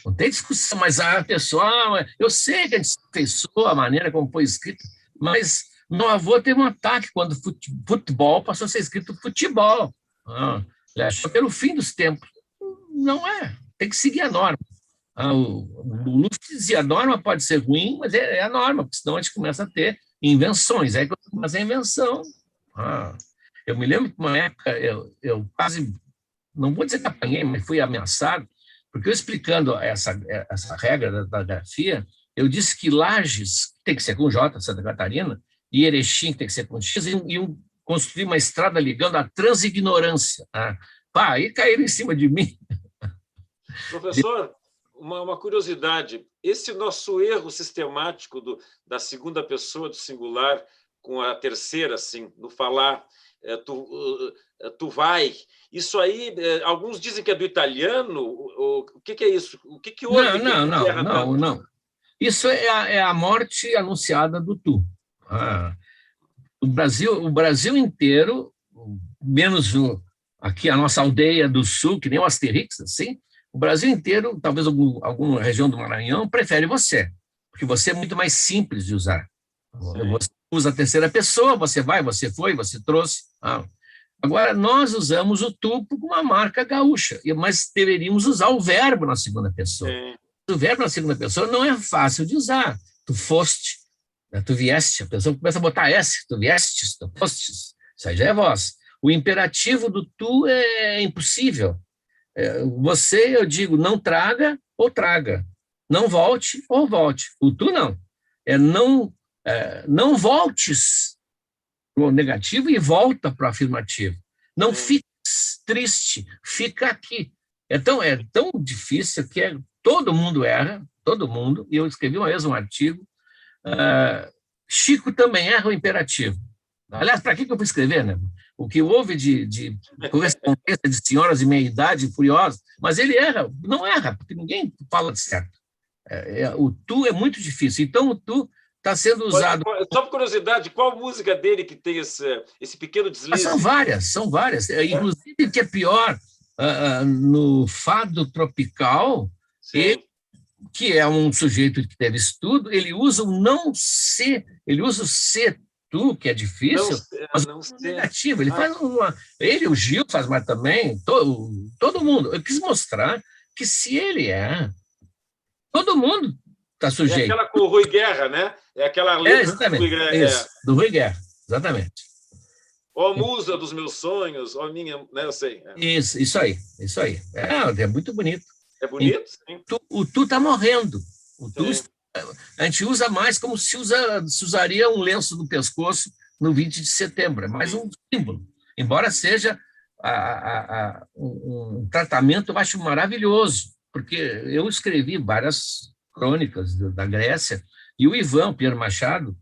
não tem discussão, mas a pessoa, eu sei que a gente pensou a maneira como foi escrito, mas meu avô teve um ataque quando futebol passou a ser escrito futebol. Ele achou pelo fim dos tempos. Não é, tem que seguir a norma. O Luft dizia, a norma pode ser ruim, mas é a norma, porque senão a gente começa a ter invenções. Aí quando começa a invenção. Eu me lembro que uma época eu quase, não vou dizer que apanhei, mas fui ameaçado, porque eu explicando essa regra da grafia, eu disse que Lages tem que ser com J, Santa Catarina, e Erechim tem que ser com X, e construir uma estrada ligando a Transignorância. Aí caíram em cima de mim. Professor, uma curiosidade, esse nosso erro sistemático da segunda pessoa do singular com a terceira, assim, no falar, tu vai, isso aí, alguns dizem que é do italiano, o que é isso? O que houve? Não. Isso é a morte anunciada do tu. O Brasil inteiro, menos aqui a nossa aldeia do sul, que nem o Asterix, assim, o Brasil inteiro, talvez alguma região do Maranhão, prefere você, porque você é muito mais simples de usar. Sim. Você usa a terceira pessoa, você vai, você foi, você trouxe. Agora, nós usamos o tu como uma marca gaúcha, mas deveríamos usar o verbo na segunda pessoa. Sim. O verbo na segunda pessoa não é fácil de usar. Tu foste, tu vieste, a pessoa começa a botar S, tu viestes, tu fostes, isso aí já é voz. O imperativo do tu é impossível. Você, eu digo, não traga ou traga. Não volte ou volte. O tu não. Não voltes para o negativo e volta para o afirmativo. Não fiques triste, fica aqui. É tão difícil que todo mundo erra, todo mundo, e eu escrevi uma vez um artigo, Chico também erra o imperativo. Aliás, para que eu fui escrever, né? O que houve de correspondência de senhoras de meia-idade furiosas, mas ele não erra, porque ninguém fala de certo. O tu é muito difícil, então o tu está sendo usado... Só por curiosidade, qual música dele que tem esse pequeno deslize? São várias. Inclusive, o que é pior, no fado tropical, que é um sujeito que teve estudo, ele usa o não ser, ele usa o ser tu, que é difícil, mas não negativo. Ele faz o Gil faz mais também, todo mundo. Eu quis mostrar que se ele todo mundo está sujeito. É aquela com o Rui Guerra, né? É aquela letra Exatamente, do Rui Guerra. isso, do Rui Guerra, exatamente. Ó musa dos meus sonhos, ó minha... Né, eu sei. Isso aí. É muito bonito. É bonito, sim. O tu está morrendo. O tu, a gente usa mais como se usaria um lenço no pescoço no 20 de setembro. É mais um símbolo. Embora seja um tratamento, eu acho maravilhoso, porque eu escrevi várias crônicas da Grécia e o Ivan Pierre Machado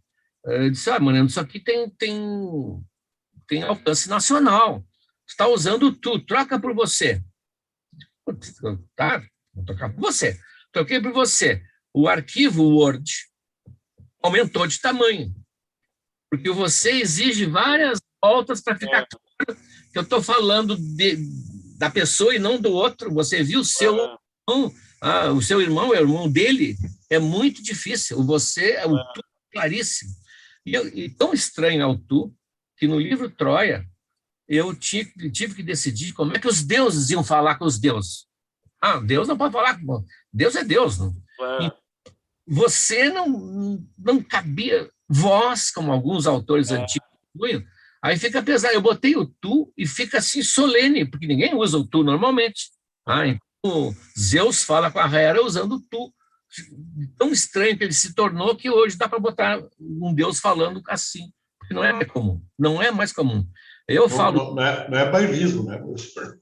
disse, Moreno, isso aqui tem alcance nacional. Você está usando o tu, troca por você. Tá, vou trocar por você. Troquei por você. O arquivo Word aumentou de tamanho, porque você exige várias voltas para ficar claro que eu estou falando da pessoa e não do outro. Você viu o seu irmão, o seu irmão é o irmão dele, é muito difícil. Você é o tu claríssimo. E tão estranho é o tu, que no livro Troia, eu tive que decidir como é que os deuses iam falar com os deuses. Deus não pode falar com... Deus é Deus. Não? Você não cabia voz, como alguns autores antigos. Aí fica pesado. Eu botei o tu e fica assim solene, porque ninguém usa o tu normalmente. Então, Zeus fala com a Hera usando o tu. Tão estranho que ele se tornou que hoje dá para botar um deus falando assim, porque não é mais comum. Não é mais comum. Eu falo... Não é bailismo, né, professor?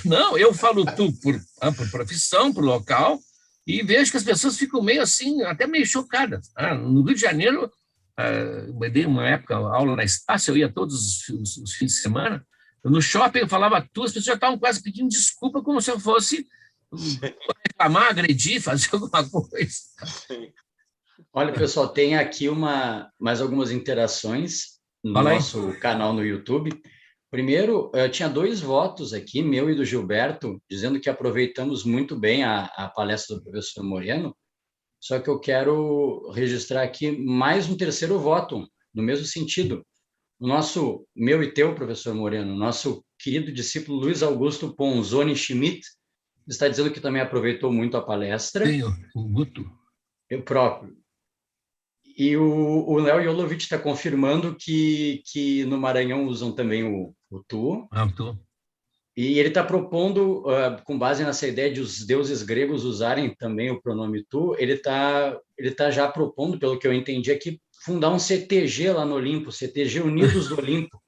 Não, eu falo tu por profissão, por local, e vejo que as pessoas ficam meio assim, até meio chocadas. No Rio de Janeiro, eu dei uma época aula na Estácio, eu ia todos os fins de semana, no shopping eu falava tu, as pessoas já estavam quase pedindo desculpa, como se eu fosse reclamar, agredir, fazer alguma coisa. Olha, pessoal, tem aqui mais algumas interações no nosso canal no YouTube. Primeiro, tinha 2 votos aqui, meu e do Gilberto, dizendo que aproveitamos muito bem a palestra do professor Moreno, só que eu quero registrar aqui mais um terceiro voto, no mesmo sentido. Meu e teu, professor Moreno, nosso querido discípulo Luiz Augusto Ponzoni Schmidt, está dizendo que também aproveitou muito a palestra. Sim, o Guto. Eu próprio. E o Léo Jolovich está confirmando que no Maranhão usam também o tu. Tu. E ele está propondo, com base nessa ideia de os deuses gregos usarem também o pronome tu, ele tá já propondo, pelo que eu entendi aqui, fundar um CTG lá no Olimpo, CTG Unidos do Olimpo.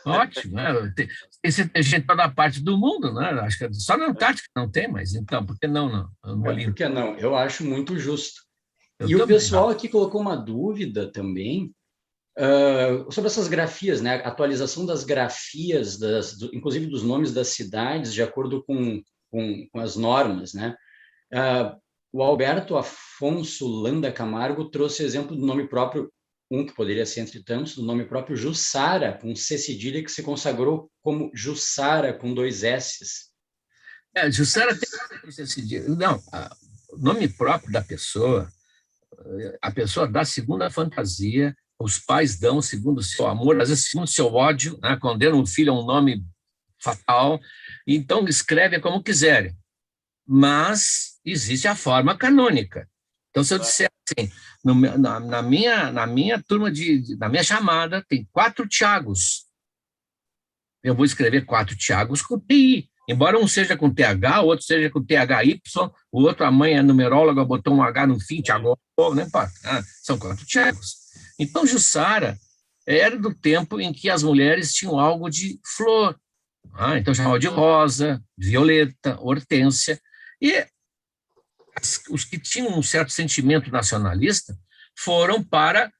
Ótimo, né? Tem CTG em toda parte do mundo, né? Acho que só na Antártica não tem, mas então, por que não? Por que não? Eu acho muito justo. O pessoal aqui colocou uma dúvida também sobre essas grafias, né? A atualização das grafias, inclusive dos nomes das cidades, de acordo com as normas, né? O Alberto Afonso Landa Camargo trouxe exemplo do nome próprio, que poderia ser entre tantos, do nome próprio Jussara, com C cedilha, que se consagrou como Jussara, com 2 S's. Jussara tem C cedilha. Não, o nome próprio da pessoa, a pessoa dá segundo a fantasia, os pais dão segundo o seu amor, às vezes segundo o seu ódio, né? Condenam o filho a um nome fatal, então escreve como quiserem. Mas existe a forma canônica. Então, se eu disser assim, na minha turma, na minha chamada, tem 4 Tiagos. Eu vou escrever 4 Tiagos com TI. Embora um seja com TH, o outro seja com THY, o outro, a mãe é numeróloga, botou um H no fim, Tiago, não importa. São 4 Tiagos. Então, Jussara era do tempo em que as mulheres tinham algo de flor. Então, chamava de rosa, violeta, hortênsia. E os que tinham um certo sentimento nacionalista foram para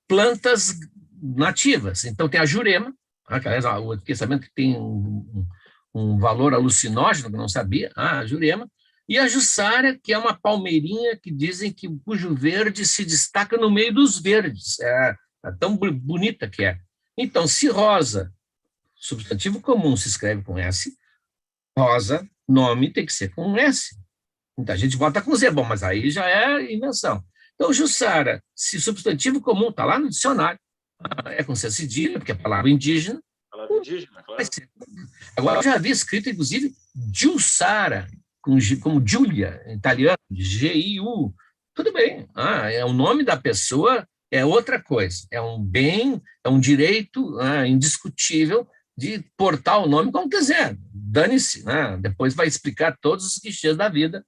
plantas nativas. Então, tem a jurema, aliás, o aquecimento que tem um valor alucinógeno, que eu não sabia, a jurema, e a jussara, que é uma palmeirinha que dizem que cujo verde se destaca no meio dos verdes. É tão bonita que é. Então, se rosa, substantivo comum, se escreve com S, rosa, nome tem que ser com S. Então, a gente bota com Z, bom, mas aí já é invenção. Então, jussara, se substantivo comum está lá no dicionário, é com C cedilha, porque é palavra indígena. Palavra indígena, claro. Agora, eu já havia escrito, inclusive, Giussara, como Giulia, em italiano, G-I-U. Tudo bem, é o nome da pessoa, é outra coisa. É um bem, é um direito indiscutível de portar o nome como quiser. Dane-se, depois vai explicar todos os clichês da vida.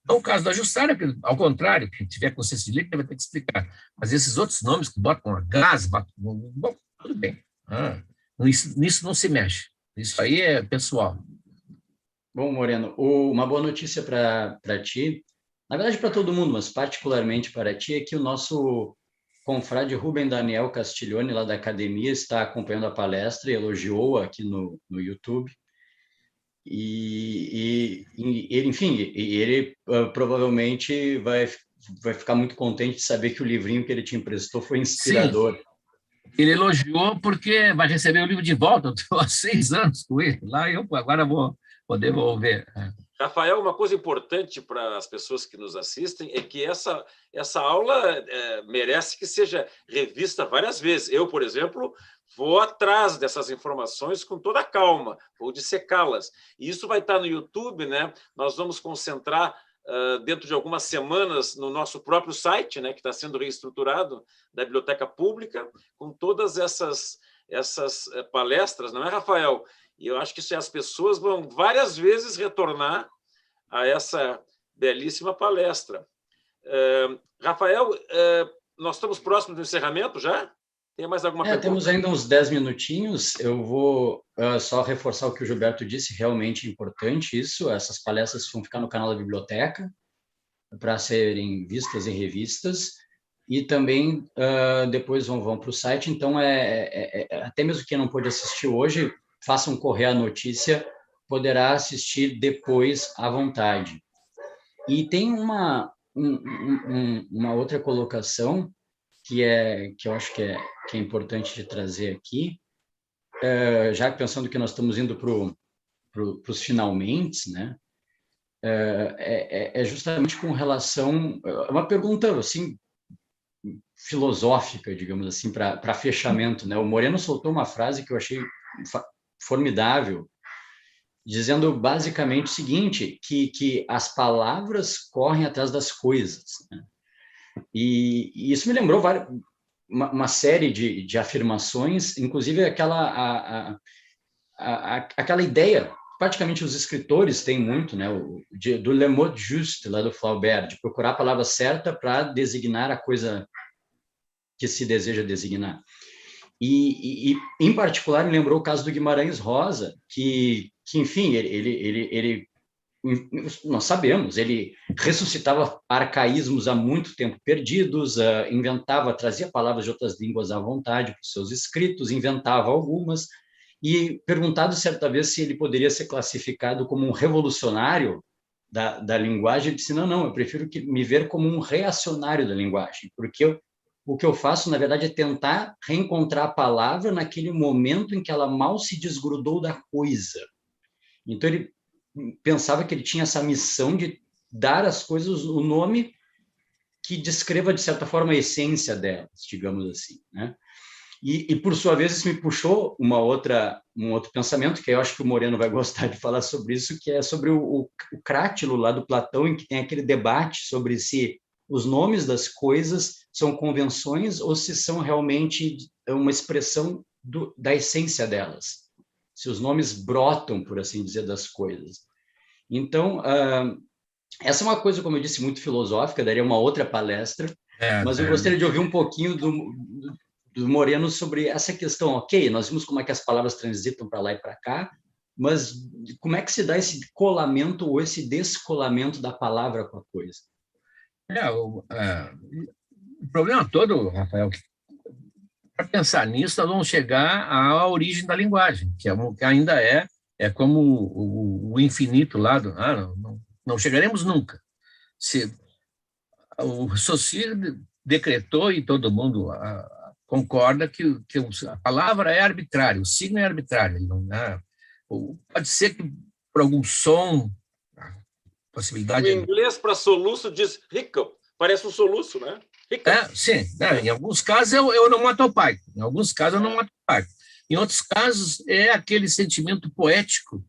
Então, o caso da Jussara, ao contrário, quem tiver consciência de livre vai ter que explicar. Mas esses outros nomes que botam a gás, bom, tudo bem. Nisso não se mexe. Isso aí é pessoal. Bom, Moreno, uma boa notícia para ti, na verdade para todo mundo, mas particularmente para ti, é que o nosso confrade Rubem Daniel Castiglione, lá da academia, está acompanhando a palestra e elogiou aqui no YouTube. E ele, enfim, ele provavelmente vai ficar muito contente de saber que o livrinho que ele te emprestou foi inspirador. Sim. Ele elogiou porque vai receber o livro de volta. Eu estou há 6 anos com ele lá e eu agora vou poder devolver. Rafael, uma coisa importante para as pessoas que nos assistem é que essa aula merece que seja revista várias vezes. Eu, por exemplo, vou atrás dessas informações com toda a calma, vou dissecá-las. E isso vai estar no YouTube, né? Nós vamos concentrar dentro de algumas semanas no nosso próprio site, né, que está sendo reestruturado, da Biblioteca Pública, com todas essas palestras, não é, Rafael? E eu acho que as pessoas vão várias vezes retornar a essa belíssima palestra. Rafael, nós estamos próximos do encerramento já? Tem mais alguma pergunta? Temos ainda uns 10 minutinhos. Eu vou só reforçar o que o Gilberto disse, realmente importante isso. Essas palestras vão ficar no canal da biblioteca para serem vistas em revistas e também depois vão para o site. Então, até mesmo quem não pôde assistir hoje, façam correr a notícia, poderá assistir depois à vontade. E tem uma outra colocação que eu acho que é importante de trazer aqui, já pensando que nós estamos indo para os finalmente, né? É justamente com relação... uma pergunta, assim, filosófica, digamos assim, para fechamento, né? O Moreno soltou uma frase que eu achei formidável, dizendo basicamente o seguinte, que as palavras correm atrás das coisas, né? E isso me lembrou uma série de afirmações, inclusive aquela ideia, praticamente os escritores têm muito, né, do le mot juste, lá do Flaubert, de procurar a palavra certa para designar a coisa que se deseja designar. E em particular, me lembrou o caso do Guimarães Rosa, que enfim, ele nós sabemos, ele ressuscitava arcaísmos há muito tempo perdidos, trazia palavras de outras línguas à vontade para os seus escritos, inventava algumas, e perguntado certa vez se ele poderia ser classificado como um revolucionário da linguagem, ele disse, não, eu prefiro me ver como um reacionário da linguagem, porque o que eu faço, na verdade, é tentar reencontrar a palavra naquele momento em que ela mal se desgrudou da coisa. Então, ele pensava que ele tinha essa missão de dar às coisas o nome que descreva, de certa forma, a essência delas, digamos assim, né? E por sua vez, isso me puxou um outro pensamento, que eu acho que o Moreno vai gostar de falar sobre isso, que é sobre o Crátilo, lá do Platão, em que tem aquele debate sobre se os nomes das coisas são convenções ou se são realmente uma expressão da essência delas. Se os nomes brotam, por assim dizer, das coisas. Então, essa é uma coisa, como eu disse, muito filosófica, daria uma outra palestra, mas eu gostaria de ouvir um pouquinho do Moreno sobre essa questão. Ok, nós vimos como é que as palavras transitam para lá e para cá, mas como é que se dá esse colamento ou esse descolamento da palavra com a coisa? O problema todo, Rafael, para pensar nisso, nós vamos chegar à origem da linguagem, que ainda é como o infinito lá do... não chegaremos nunca. O Saussure decretou, e todo mundo concorda, que a palavra é arbitrária, o signo é arbitrário. Pode ser que, por algum som, possibilidade... O inglês, para soluço, diz hiccup. Parece um soluço, né? Sim. Em alguns casos, é onomatopaico. Em alguns casos, é onomatopaico. Em outros casos, é aquele sentimento poético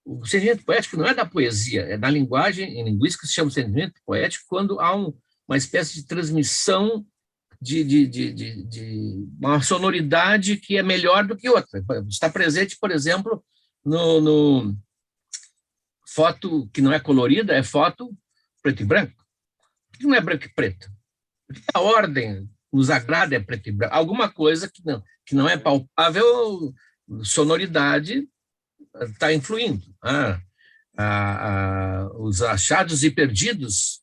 o sentimento poético não é da poesia, é da linguagem, em linguística se chama sentimento poético quando há uma espécie de transmissão de uma sonoridade que é melhor do que outra. Está presente, por exemplo, no foto que não é colorida, é foto preto e branco. Por que não é branco e preto? Porque a ordem nos agrada é preto e branco. Alguma coisa que não é palpável, sonoridade está influindo. Os achados e perdidos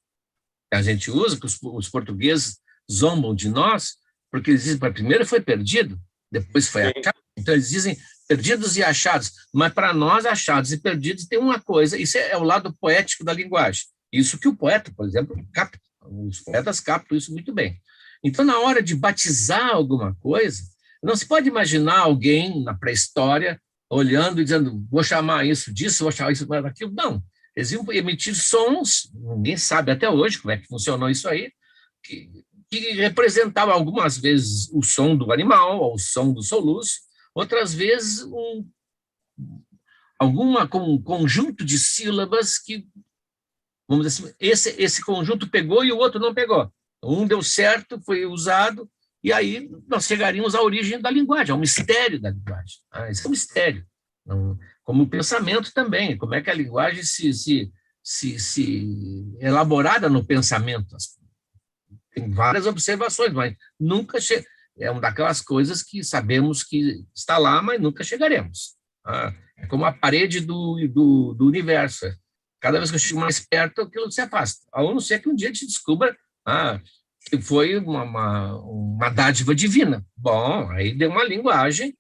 que a gente usa, que os portugueses zombam de nós, porque eles dizem, primeiro foi perdido, depois foi achado. Então, eles dizem perdidos e achados, mas para nós, achados e perdidos tem uma coisa, isso é o lado poético da linguagem. Isso que o poeta, por exemplo, capta. Os poetas captam isso muito bem. Então, na hora de batizar alguma coisa, não se pode imaginar alguém na pré-história olhando e dizendo, vou chamar isso disso, vou chamar isso daquilo. Não. Eles iam emitir sons, ninguém sabe até hoje como é que funcionou isso aí, que representava algumas vezes o som do animal, ou o som do soluço, outras vezes um conjunto de sílabas que, vamos dizer assim, esse conjunto pegou e o outro não pegou. Um deu certo, foi usado, e aí nós chegaríamos à origem da linguagem, ao mistério da linguagem. Esse é um mistério. Como o pensamento também, como é que a linguagem se elaborada no pensamento. Tem várias observações, mas nunca é uma daquelas coisas que sabemos que está lá, mas nunca chegaremos. É como a parede do universo. Cada vez que eu chego mais perto, aquilo se afasta. A não ser que um dia a gente descubra que foi uma dádiva divina. Bom, aí deu uma linguagem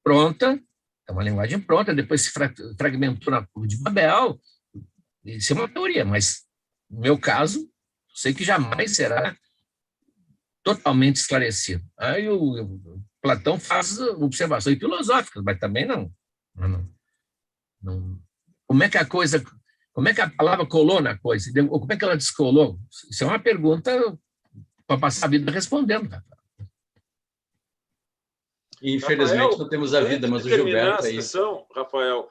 pronta, é uma linguagem pronta, depois se fragmentou na curva de Babel. Isso é uma teoria, mas no meu caso, sei que jamais será totalmente esclarecido. Aí o Platão faz observações filosóficas, mas também não. Como é que a palavra colou na coisa? Ou como é que ela descolou? Isso é uma pergunta para passar a vida respondendo. Infelizmente, Rafael, não temos a vida, mas o Gilberto aí... Rafael,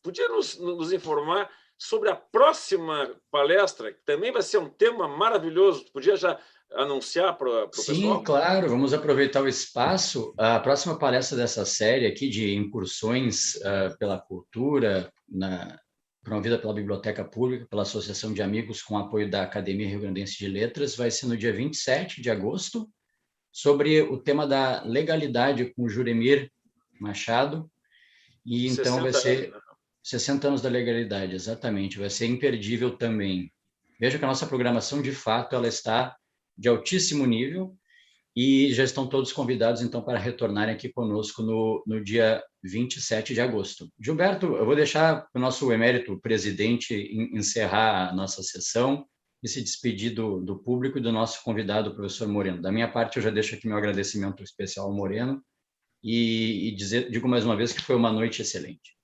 podia nos informar sobre a próxima palestra, que também vai ser um tema maravilhoso. Podia já anunciar para o pessoal? Sim, claro. Vamos aproveitar o espaço. A próxima palestra dessa série aqui de incursões pela cultura, promovida pela Biblioteca Pública, pela Associação de Amigos, com apoio da Academia Rio Grandense de Letras, vai ser no dia 27 de agosto, sobre o tema da legalidade com Juremir Machado. E então vai ser 60 anos da legalidade, exatamente. Vai ser imperdível também. Veja que a nossa programação, de fato, ela está de altíssimo nível e já estão todos convidados, então, para retornarem aqui conosco no dia 27 de agosto. Gilberto, eu vou deixar o nosso emérito presidente encerrar a nossa sessão e se despedir do público e do nosso convidado, o professor Moreno. Da minha parte, eu já deixo aqui meu agradecimento especial ao Moreno e digo mais uma vez que foi uma noite excelente.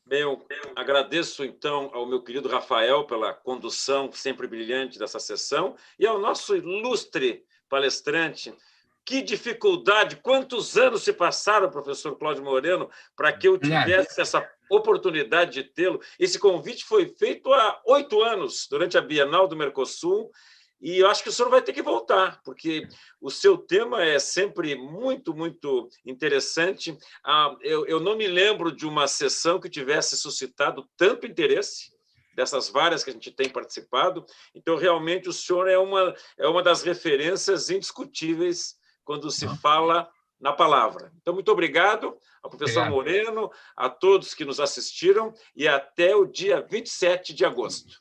Bem, eu agradeço, então, ao meu querido Rafael pela condução sempre brilhante dessa sessão e ao nosso ilustre palestrante. Que dificuldade, quantos anos se passaram, professor Cláudio Moreno, para que eu tivesse essa oportunidade de tê-lo. Esse convite foi feito há 8 anos, durante a Bienal do Mercosul, e eu acho que o senhor vai ter que voltar, porque o seu tema é sempre muito, muito interessante. Eu não me lembro de uma sessão que tivesse suscitado tanto interesse, dessas várias que a gente tem participado. Então, realmente, o senhor é uma das referências indiscutíveis quando se fala na palavra. Então, muito obrigado ao professor Moreno, a todos que nos assistiram, e até o dia 27 de agosto.